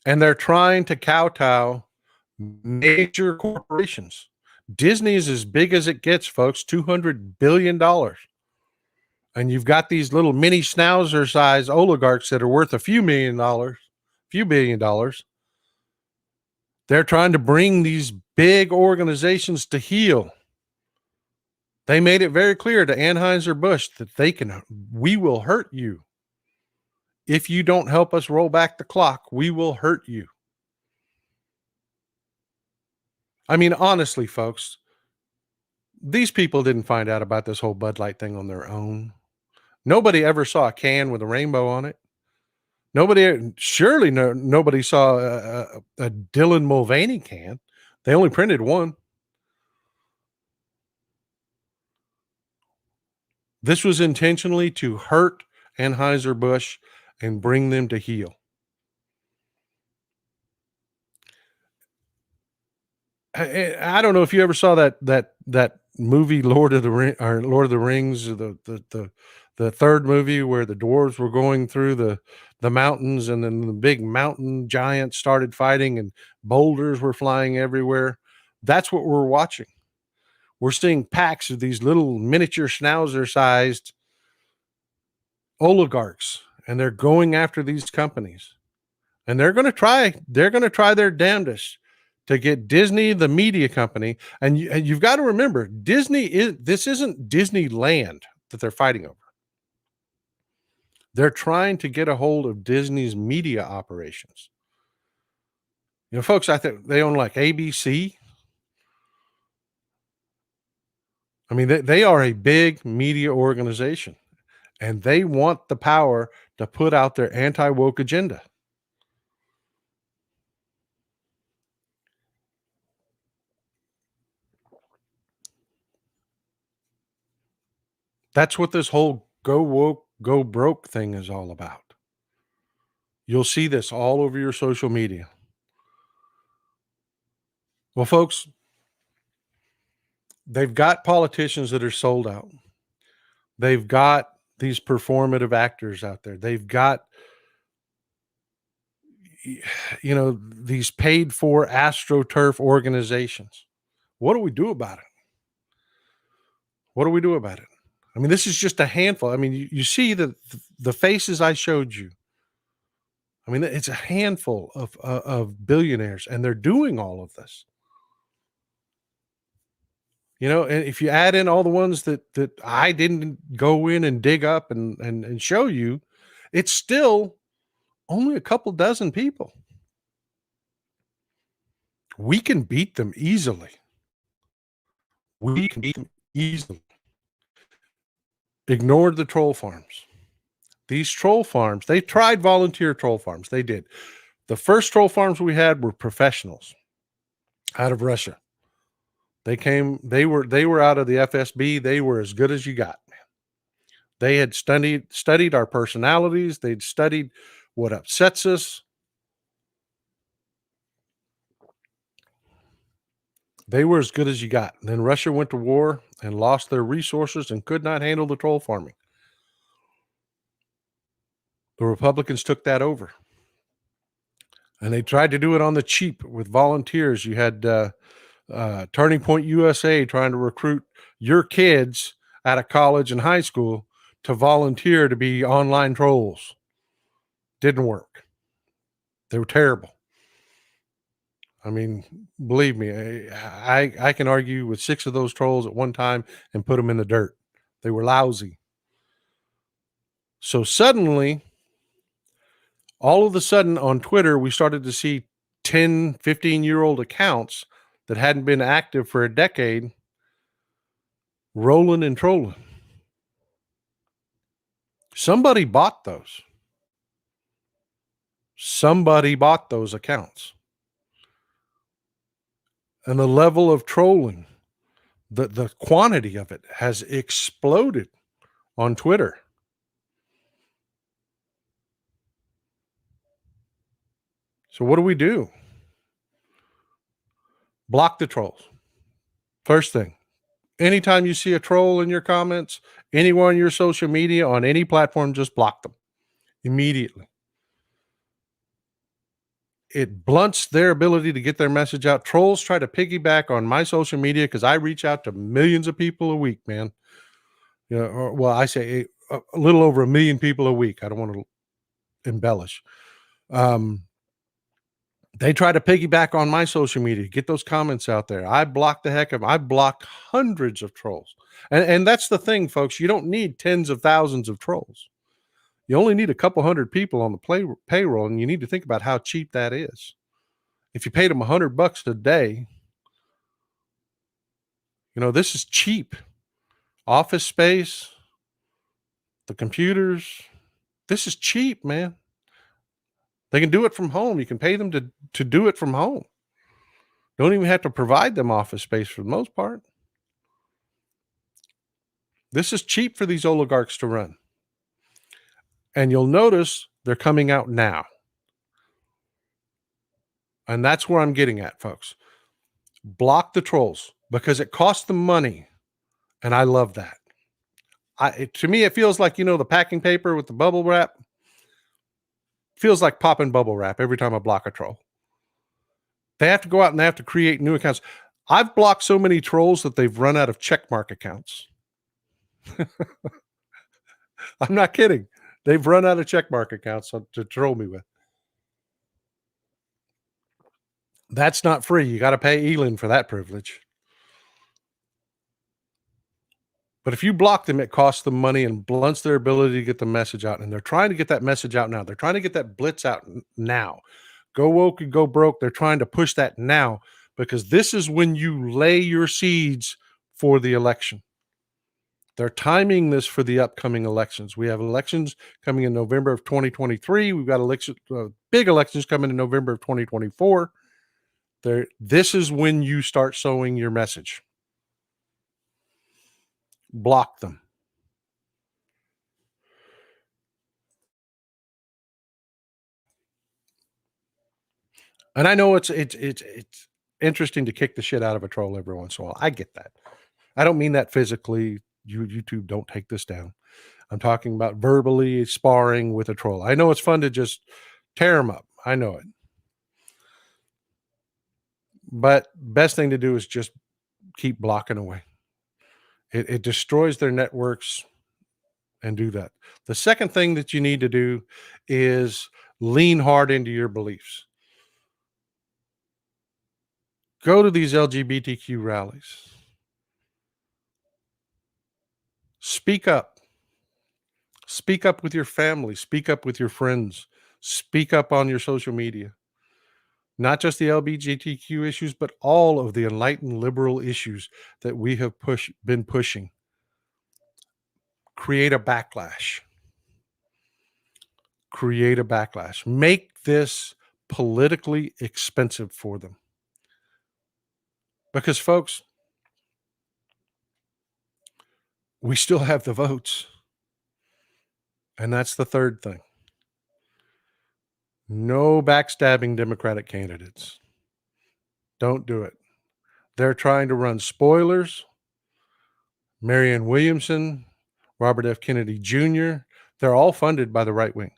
And they're trying to kowtow major corporations. Disney is as big as it gets, folks, $200 billion. And you've got these little mini schnauzer size oligarchs that are worth a few $1 billion. They're trying to bring these big organizations to heel. They made it very clear to Anheuser-Busch that we will hurt you. If you don't help us roll back the clock, we will hurt you. I mean, honestly, folks, these people didn't find out about this whole Bud Light thing on their own. Nobody ever saw a can with a rainbow on it. Nobody saw a Dylan Mulvaney can. They only printed one. This was intentionally to hurt Anheuser-Busch and bring them to heel. I don't know if you ever saw that movie Lord of the Rings, the third movie where the dwarves were going through the mountains, and then the big mountain giants started fighting and boulders were flying everywhere. That's what we're watching. We're seeing packs of these little miniature schnauzer sized oligarchs, and they're going after these companies, and they're going to try their damnedest to get Disney, the media company. And you've got to remember, this isn't Disneyland that they're fighting over. They're trying to get a hold of Disney's media operations. You know, folks, I think they own like ABC. I mean, they are a big media organization, and they want the power to put out their anti-woke agenda. That's what this whole go woke, go broke thing is all about. You'll see this all over your social media. Well, folks, they've got politicians that are sold out. They've got these performative actors out there. They've got, these paid for AstroTurf organizations. What do we do about it? What do we do about it? I mean, this is just a handful. I mean, you see the faces I showed you. I mean, it's a handful of billionaires, and they're doing all of this. And if you add in all the ones that I didn't go in and dig up and show you, it's still only a couple dozen people. We can beat them easily. We can beat them easily. Ignored the troll farms. These troll farms, they tried volunteer troll farms. They did. The first troll farms we had were professionals out of Russia. They were out of the FSB. They were as good as you got. They had studied our personalities. They'd studied what upsets us. They were as good as you got. And then Russia went to war and lost their resources and could not handle the troll farming. The Republicans took that over. And they tried to do it on the cheap with volunteers. You had Turning Point USA trying to recruit your kids out of college and high school to volunteer to be online trolls. Didn't work. They were terrible. I mean, believe me, I can argue with 6 of those trolls at one time and put them in the dirt. They were lousy. So suddenly, all of a sudden on Twitter, we started to see 10, 15-year-old accounts that hadn't been active for a decade rolling and trolling. Somebody bought those. Somebody bought those accounts. And the level of trolling, the quantity of it has exploded on Twitter. So what do? Block the trolls. First thing. Anytime you see a troll in your comments, anywhere on your social media, on any platform, just block them immediately. It blunts their ability to get their message out. Trolls try to piggyback on my social media because I reach out to millions of people a week, man. You know, well, I say a little over 1 million people a week. I don't want to embellish. They try to piggyback on my social media, get those comments out there. I block the heck of them. I blocked hundreds of trolls. And that's the thing, folks. You don't need tens of thousands of trolls. You only need a couple hundred people on the payroll, and you need to think about how cheap that is. If you paid them $100 a day, you know, this is cheap. Office space, the computers, this is cheap, man. They can do it from home. You can pay them to do it from home. Don't even have to provide them office space for the most part. This is cheap for these oligarchs to run. And you'll notice they're coming out now. And that's where I'm getting at, folks. Block the trolls because it costs them money. And I love that. To me, it feels like, you know, the packing paper with the bubble wrap. Feels like popping bubble wrap every time I block a troll. They have to go out and they have to create new accounts. I've blocked so many trolls that they've run out of checkmark accounts. I'm not kidding. They've run out of checkmark accounts to troll me with. That's not free. You got to pay Elin for that privilege. But if you block them, it costs them money and blunts their ability to get the message out. And they're trying to get that message out now. They're trying to get that blitz out now. Go woke and go broke. They're trying to push that now because this is when you lay your seeds for the election. They're timing this for the upcoming elections. We have elections coming in November of 2023. We've got big elections coming in November of 2024. This is when you start sowing your message. Block them. And I know it's interesting to kick the shit out of a troll every once in a while. I get that. I don't mean that physically. YouTube, don't take this down. I'm talking about verbally sparring with a troll. I know it's fun to just tear them up. I know it. But best thing to do is just keep blocking away. It destroys their networks and do that. The second thing that you need to do is lean hard into your beliefs. Go to these LGBTQ rallies. Speak up. Speak up with your family. Speak up with your friends. Speak up on your social media. not just the LGBTQ issues, but all of the enlightened liberal issues that we have been pushing. Create a backlash. Create a backlash. Make this politically expensive for them. Because, folks, we still have the votes. And that's the third thing. No backstabbing Democratic candidates. Don't do it. They're trying to run spoilers. Marianne Williamson, Robert F. Kennedy Jr., they're all funded by the right wing.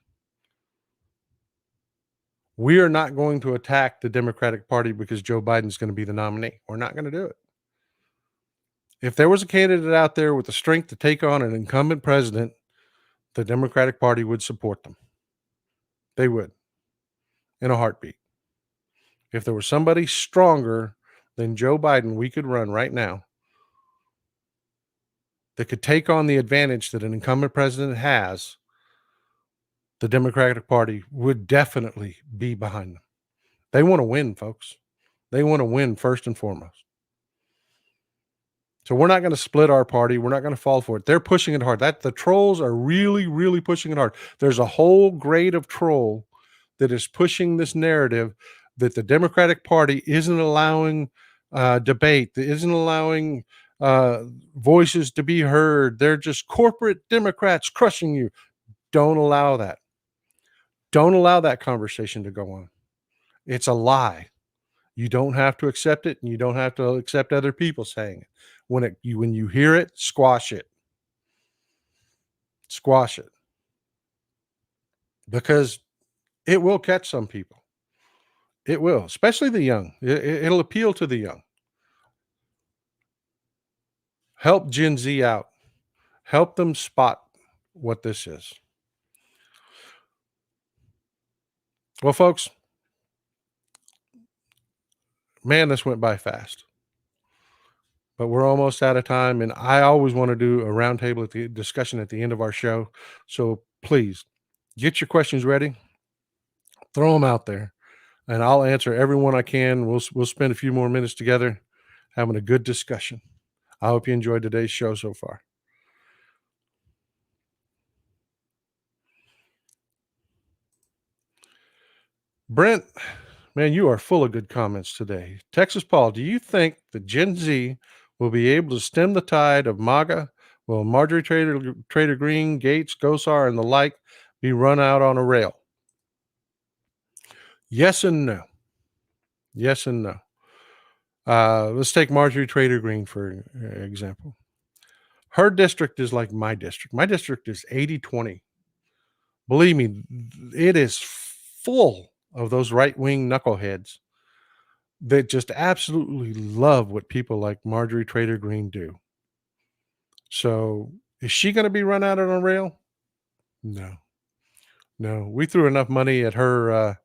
We are not going to attack the Democratic Party because Joe Biden's going to be the nominee. We're not going to do it. If there was a candidate out there with the strength to take on an incumbent president, the Democratic Party would support them. They would, in a heartbeat. If there was somebody stronger than Joe Biden we could run right now that could take on the advantage that an incumbent president has, the Democratic Party would definitely be behind them. They want to win, folks. They want to win first and foremost. So we're not going to split our party. We're not going to fall for it. They're pushing it hard. The trolls are really, really pushing it hard. There's a whole grade of troll that is pushing this narrative that the Democratic Party isn't allowing debate, that isn't allowing voices to be heard. They're just corporate Democrats crushing you. Don't allow that. Don't allow that conversation to go on. It's a lie. You don't have to accept it, and you don't have to accept other people saying it. When you hear it, squash it. Squash it. Because it will catch some people. It will, especially the young. It'll appeal to the young. Help Gen Z out. Help them spot what this is. Well, folks, man, this went by fast. But we're almost out of time, and I always want to do a roundtable discussion at the end of our show. So please, get your questions ready. Throw them out there, and I'll answer every one I can. We'll spend a few more minutes together having a good discussion. I hope you enjoyed today's show so far. Brent, man, you are full of good comments today. Texas Paul, do you think that Gen Z will be able to stem the tide of MAGA? Will Marjorie Trader Green, Gates, Gosar, and the like be run out on a rail? Yes and no. Yes and no. Let's take Marjorie Trader Green, for example. Her district is like my district. My district is 80-20. Believe me, it is full of those right-wing knuckleheads that just absolutely love what people like Marjorie Trader Green do. So is she going to be run out on a rail? No. We threw enough money at her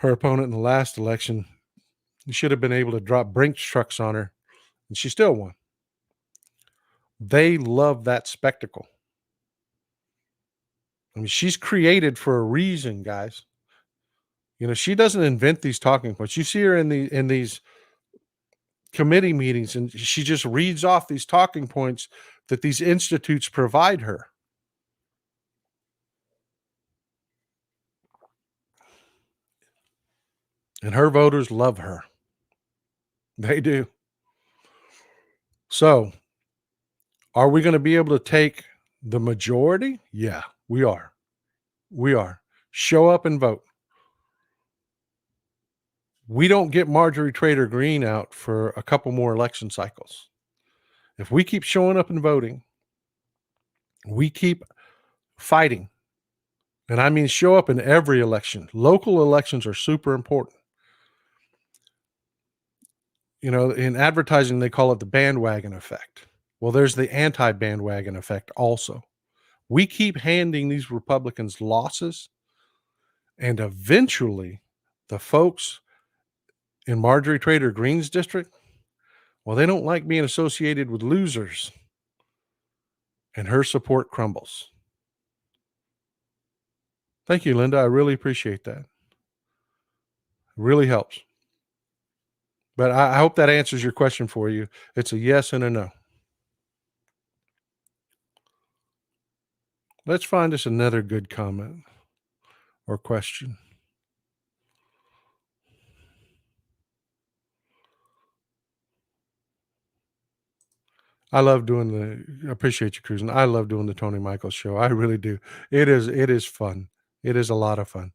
opponent in the last election. You should have been able to drop Brinks trucks on her, and she still won. They love that spectacle. I mean, she's created for a reason, guys. You know, she doesn't invent these talking points. You see her in these committee meetings, and she just reads off these talking points that these institutes provide her. And her voters love her. They do. So, are we going to be able to take the majority? Yeah, we are. We are. Show up and vote. We don't get Marjorie Trader Green out for a couple more election cycles. If we keep showing up and voting, we keep fighting. And I mean, show up in every election. Local elections are super important. You know, in advertising, they call it the bandwagon effect. Well, there's the anti-bandwagon effect also. We keep handing these Republicans losses, and eventually the folks in Marjorie Trader Green's district, well, they don't like being associated with losers, and her support crumbles. Thank you, Linda. I really appreciate that. really helps. But I hope that answers your question for you. It's a yes and a no. Let's find us another good comment or question. I love doing I appreciate you, Cruising. I love doing the Tony Michaels show. I really do. It is fun. It is a lot of fun.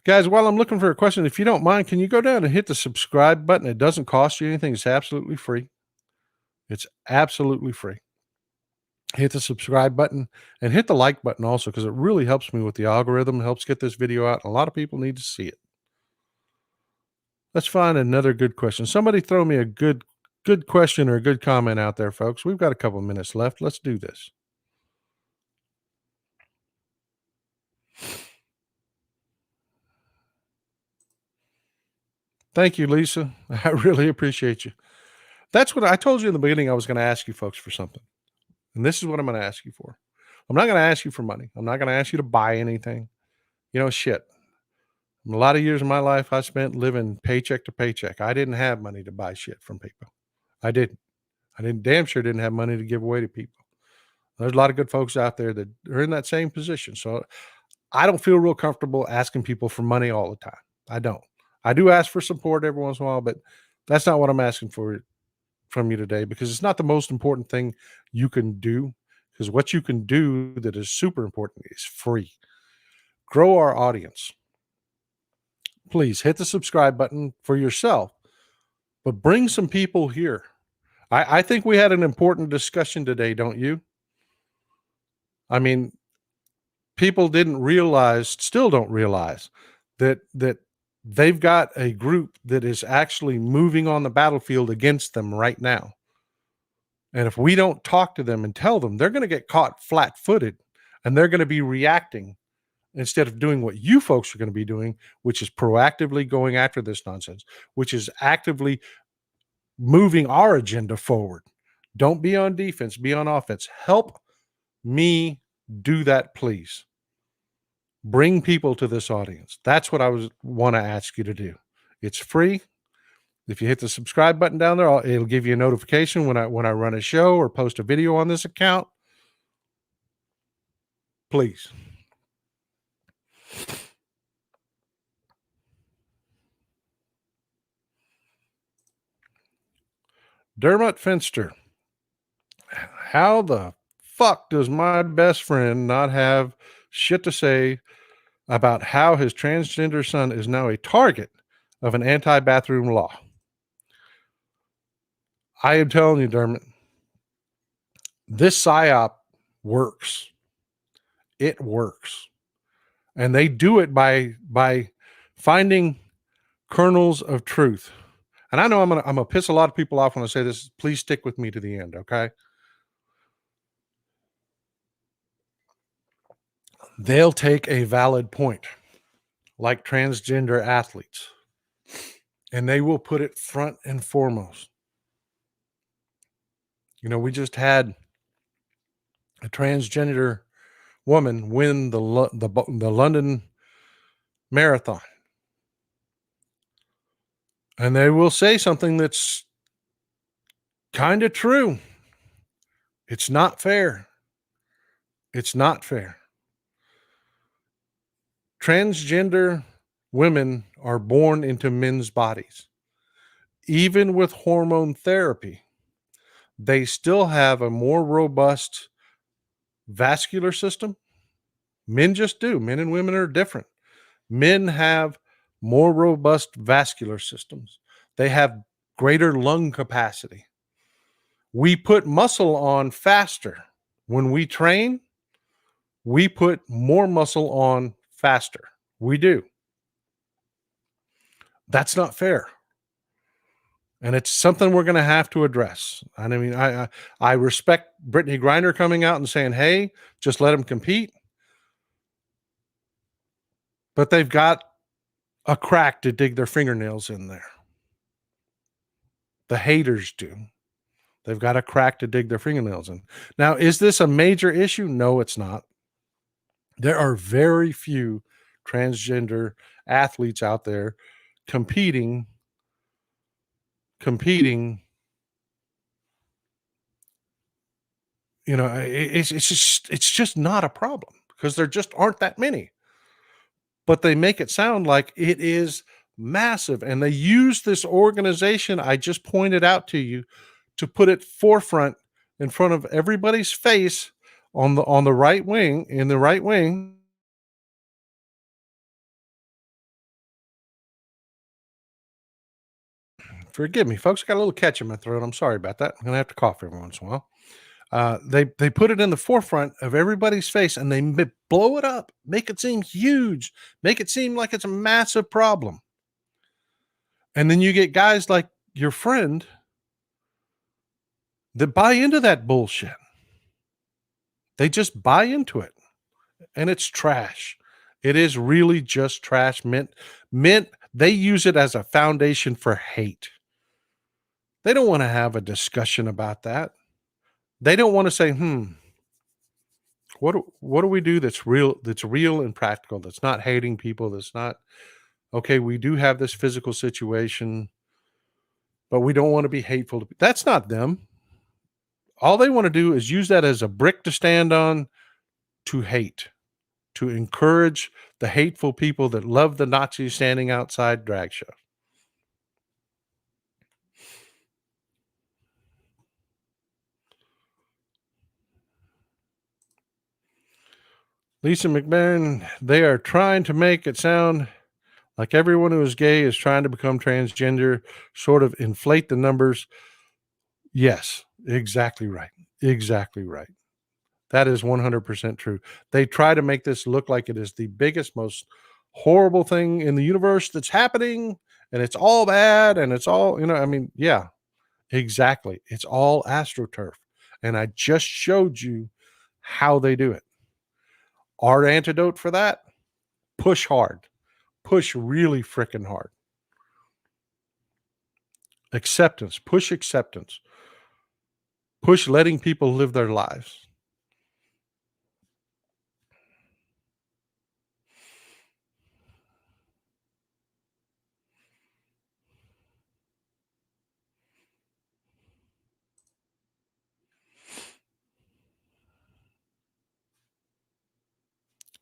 Guys, while I'm looking for a question, if you don't mind, can you go down and hit the subscribe button? It doesn't cost you anything. It's absolutely free. It's absolutely free. Hit the subscribe button and hit the like button also, because it really helps me with the algorithm, helps get this video out, and a lot of people need to see it. Let's find another good question. Somebody throw me a good question or a good comment out there, folks. We've got a couple of minutes left. Let's do this. Thank you, Lisa. I really appreciate you. That's what I told you in the beginning. I was going to ask you folks for something. And this is what I'm going to ask you for. I'm not going to ask you for money. I'm not going to ask you to buy anything. Shit. A lot of years of my life I spent living paycheck to paycheck. I didn't have money to buy shit from people. I didn't. Damn sure didn't have money to give away to people. There's a lot of good folks out there that are in that same position. So I don't feel real comfortable asking people for money all the time. I don't. I do ask for support every once in a while, but that's not what I'm asking for from you today, because it's not the most important thing you can do. Because what you can do that is super important is free. Grow our audience. Please hit the subscribe button for yourself, but bring some people here. I think we had an important discussion today, don't you? I mean, people didn't realize, still don't realize, that they've got a group that is actually moving on the battlefield against them right now. And if we don't talk to them and tell them, they're going to get caught flat-footed, and they're going to be reacting instead of doing what you folks are going to be doing, which is proactively going after this nonsense, which is actively moving our agenda forward. Don't be on defense, be on offense. Help me do that, please. Bring people to this audience. That's what I want to ask you to do. It's free. If you hit the subscribe button down there, it'll give you a notification when I run a show or post a video on this account. Please. Dermot Finster. How the fuck does my best friend not have shit to say about how his transgender son is now a target of an anti-bathroom law? I am telling you, Dermot, this PSYOP works. It works. And they do it by finding kernels of truth. And I know I'm gonna piss a lot of people off when I say this. Please stick with me to the end, okay? They'll take a valid point, like transgender athletes, and they will put it front and foremost. We just had a transgender woman win the London Marathon, and they will say something that's kind of true. It's not fair. It's not fair. Transgender women are born into men's bodies. Even with hormone therapy, they still have a more robust vascular system. Men just do. Men and women are different. Men have more robust vascular systems. They have greater lung capacity. We put muscle on faster. When we train, we put more muscle on faster. We do. That's not fair. And it's something we're going to have to address. And I mean, I respect Brittany Griner coming out and saying, hey, just let them compete. But they've got a crack to dig their fingernails in there. The haters do. They've got a crack to dig their fingernails in. Now, is this a major issue? No, it's not. There are very few transgender athletes out there competing. You know, it's just not a problem because there just aren't that many. But they make it sound like it is massive, and they use this organization I just pointed out to you to put it forefront in front of everybody's face on the right wing, in the right wing. Forgive me, folks. I got a little catch in my throat. I'm sorry about that. I'm gonna have to cough every once in a while. They put it in the forefront of everybody's face, and they blow it up, make it seem huge, make it seem like it's a massive problem. And then you get guys like your friend that buy into that bullshit. They just buy into it, and it's trash. It is really just trash. Meant they use it as a foundation for hate. They don't want to have a discussion about that. They don't want to say, what do we do that's real and practical, that's not hating people, that's not okay, we do have this physical situation, but we don't want to be hateful to that's not them. All they want to do is use that as a brick to stand on to hate, to encourage the hateful people that love the Nazis standing outside drag shows. Lisa McMahon, they are trying to make it sound like everyone who is gay is trying to become transgender, sort of inflate the numbers. Yes, exactly right. Exactly right. That is 100% true. They try to make this look like it is the biggest, most horrible thing in the universe that's happening, and it's all bad, and it's all, yeah, exactly. It's all AstroTurf. And I just showed you how they do it. Our antidote for that, push hard. Push really freaking hard. Acceptance. Push acceptance. Push letting people live their lives.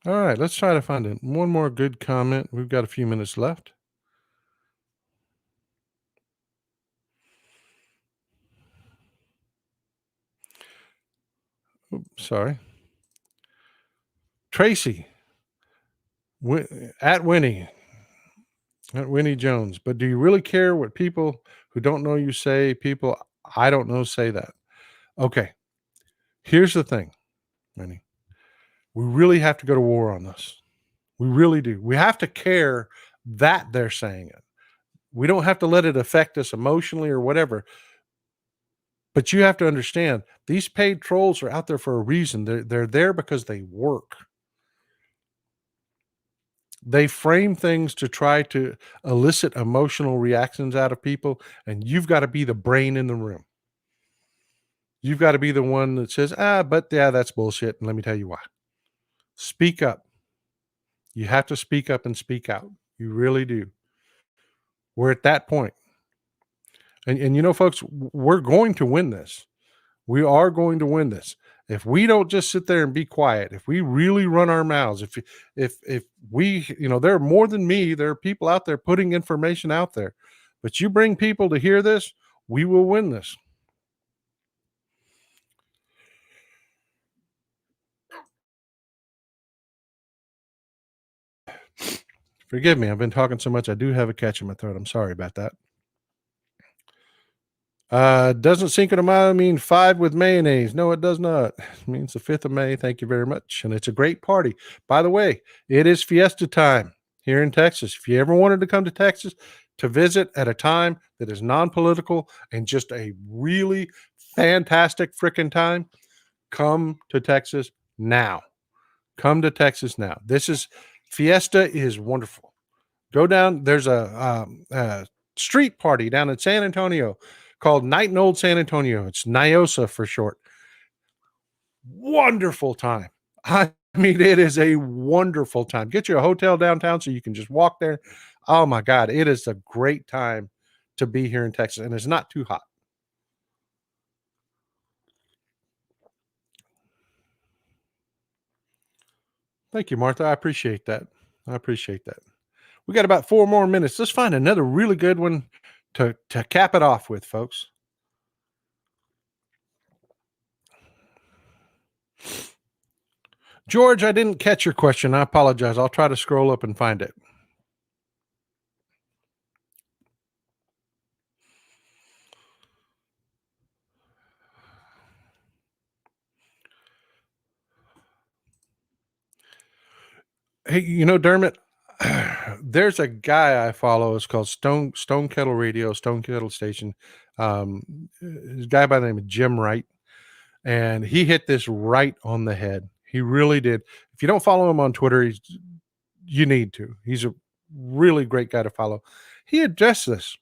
All right, let's try to find one more good comment. We've got a few minutes left. Oops, sorry. Tracy, at Winnie Jones. But do you really care what people who don't know you say? People I don't know say that. Okay, here's the thing, Winnie. We really have to go to war on this. We really do. We have to care that they're saying it. We don't have to let it affect us emotionally or whatever. But you have to understand, these paid trolls are out there for a reason. They're there because they work. They frame things to try to elicit emotional reactions out of people, and you've got to be the brain in the room. You've got to be the one that says, but yeah, that's bullshit, and let me tell you why. Speak up. You have to speak up and speak out. You really do. We're at that point. And folks, we're going to win this. We are going to win this. If we don't just sit there and be quiet, if we really run our mouths, if we, there are more than me, there are people out there putting information out there, but you bring people to hear this, we will win this. Forgive me, I've been talking so much. I do have a catch in my throat. I'm sorry about that. Doesn't Cinco de Mayo mean 5 with mayonnaise? No, it does not. It means the 5th of May. Thank you very much. And it's a great party. By the way, it is fiesta time here in Texas. If you ever wanted to come to Texas to visit at a time that is non-political and just a really fantastic freaking time, come to Texas now. Come to Texas now. Fiesta is wonderful. Go down. There's a street party down in San Antonio called Night in Old San Antonio. It's NIOSA for short. Wonderful time. I I mean, it is a wonderful time. Get you a hotel downtown so you can just walk there. Oh my God, it is a great time to be here in Texas, and it's not too hot. Thank you, Martha. I appreciate that. I appreciate that. We got about 4 more minutes. Let's find another really good one to cap it off with, folks. George, I didn't catch your question. I apologize. I'll try to scroll up and find it. Hey, Dermot, there's a guy I follow. It's called Stone Kettle Radio, Stone Kettle Station. A guy by the name of Jim Wright, and he hit this right on the head. He really did. If you don't follow him on Twitter, you need to. He's a really great guy to follow. He addressed this.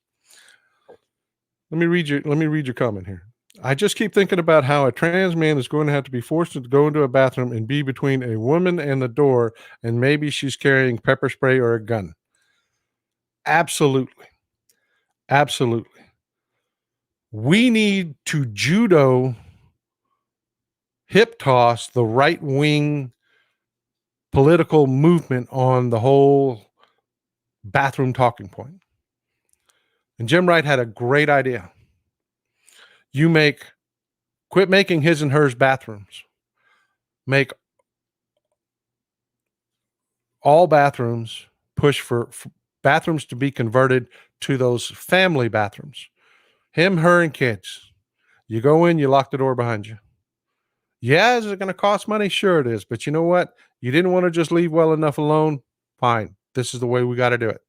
Let me read your comment here. I just keep thinking about how a trans man is going to have to be forced to go into a bathroom and be between a woman and the door, and maybe she's carrying pepper spray or a gun. Absolutely. Absolutely. We need to judo hip toss the right wing political movement on the whole bathroom talking point. And Jim Wright had a great idea. Quit making his and hers bathrooms. Make all bathrooms, push for bathrooms to be converted to those family bathrooms. Him, her, and kids. You go in, you lock the door behind you. Yeah, is it going to cost money? Sure it is. But you know what? You didn't want to just leave well enough alone? Fine. This is the way we got to do it.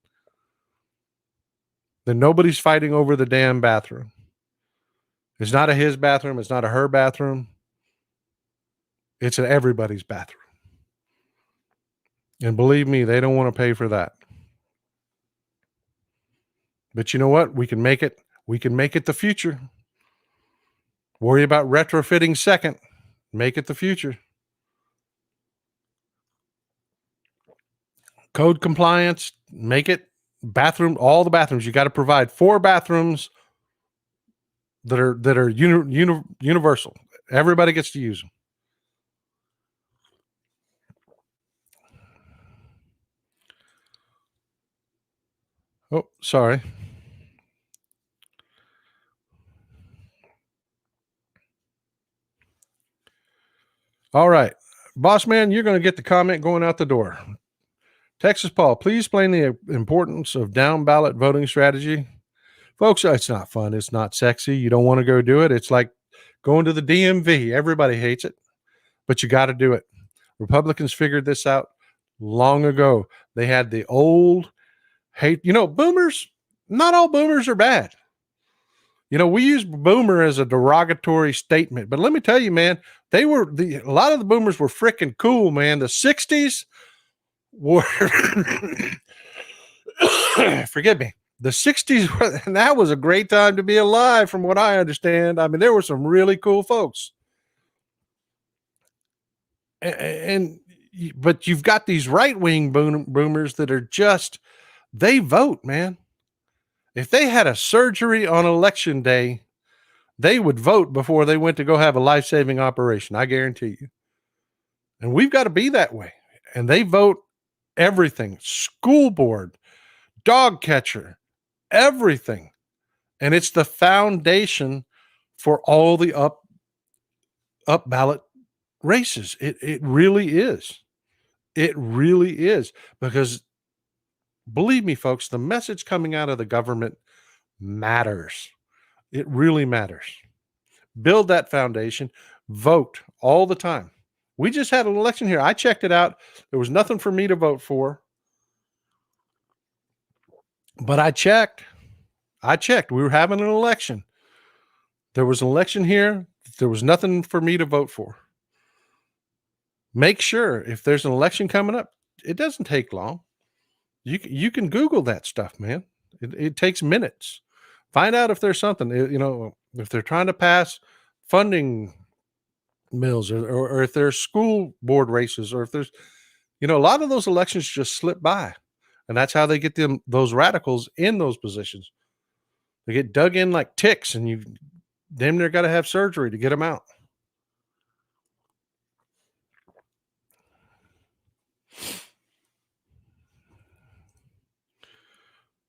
Then nobody's fighting over the damn bathroom. It's not a his bathroom. It's not a her bathroom. It's an everybody's bathroom. And believe me, they don't want to pay for that. But you know what? We can make it. We can make it the future. Worry about retrofitting second. Make it the future. Code compliance. Make it bathroom. All the bathrooms. You got to provide 4 bathrooms that are universal. Everybody gets to use them. Oh, sorry. All right. Boss man, you're going to get the comment going out the door. Texas Paul, please explain the importance of down ballot voting strategy. Folks, it's not fun. It's not sexy. You don't want to go do it. It's like going to the DMV. Everybody hates it, but you got to do it. Republicans figured this out long ago. They had the old hate. Boomers, not all boomers are bad. We use boomer as a derogatory statement, but let me tell you, man, a lot of the boomers were freaking cool, man. The 60s were, forgive me, the 60s, and that was a great time to be alive from what I understand. I mean, there were some really cool folks. But you've got these right-wing boomers that are just, they vote, man. If they had a surgery on election day, they would vote before they went to go have a life-saving operation. I guarantee you. And we've got to be that way. And they vote everything. School board, dog catcher, everything. And it's the foundation for all the up ballot races. It really is. It really is. Because believe me, folks, the message coming out of the government matters. It really matters. Build that foundation. Vote all the time. We just had an election here. I checked it out. There was nothing for me to vote for. But I checked. We were having an election. There was an election here. There was nothing for me to vote for. Make sure if there's an election coming up, it doesn't take long. You can Google that stuff, man. It takes minutes. Find out if there's something, if they're trying to pass funding mills, or if there's school board races, or if there's, a lot of those elections just slip by. And that's how they get those radicals in those positions. They get dug in like ticks, and you damn near got to have surgery to get them out.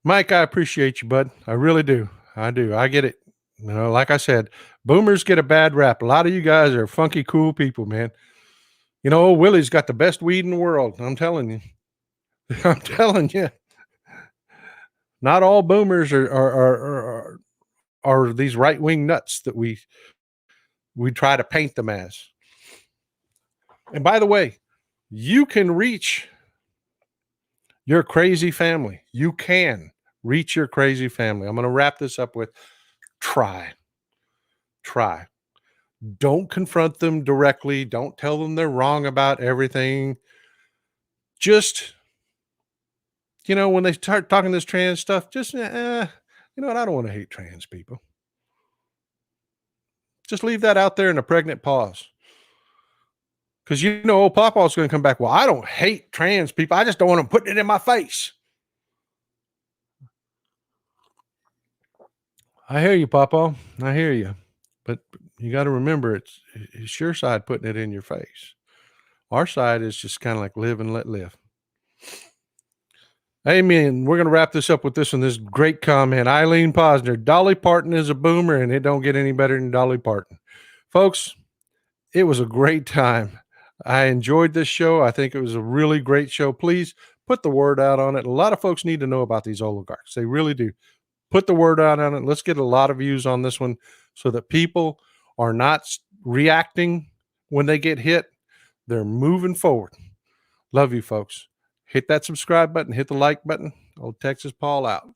Mike, I appreciate you, bud. I really do. I do. I get it. Like I said, boomers get a bad rap. A lot of you guys are funky, cool people, man. Old Willie's got the best weed in the world. I'm telling you. I'm telling you. Not all boomers are these right wing nuts that we try to paint them as. And by the way, you can reach your crazy family. You can reach your crazy family. I'm going to wrap this up with try. Don't confront them directly. Don't tell them they're wrong about everything. Just, when they start talking this trans stuff, just, you know what? I don't want to hate trans people. Just leave that out there in a pregnant pause. Because, old Papa's going to come back. Well, I don't hate trans people. I just don't want them putting it in my face. I hear you, Papa. I hear you. But you got to remember, it's your side putting it in your face. Our side is just kind of like live and let live. Amen. We're going to wrap this up with this one. This great comment. Eileen Posner. Dolly Parton is a boomer, and it don't get any better than Dolly Parton. Folks, it was a great time. I enjoyed this show. I think it was a really great show. Please put the word out on it. A lot of folks need to know about these oligarchs. They really do. Put the word out on it. Let's get a lot of views on this one so that people are not reacting when they get hit. They're moving forward. Love you, folks. Hit that subscribe button. Hit the like button. Old Texas Paul out.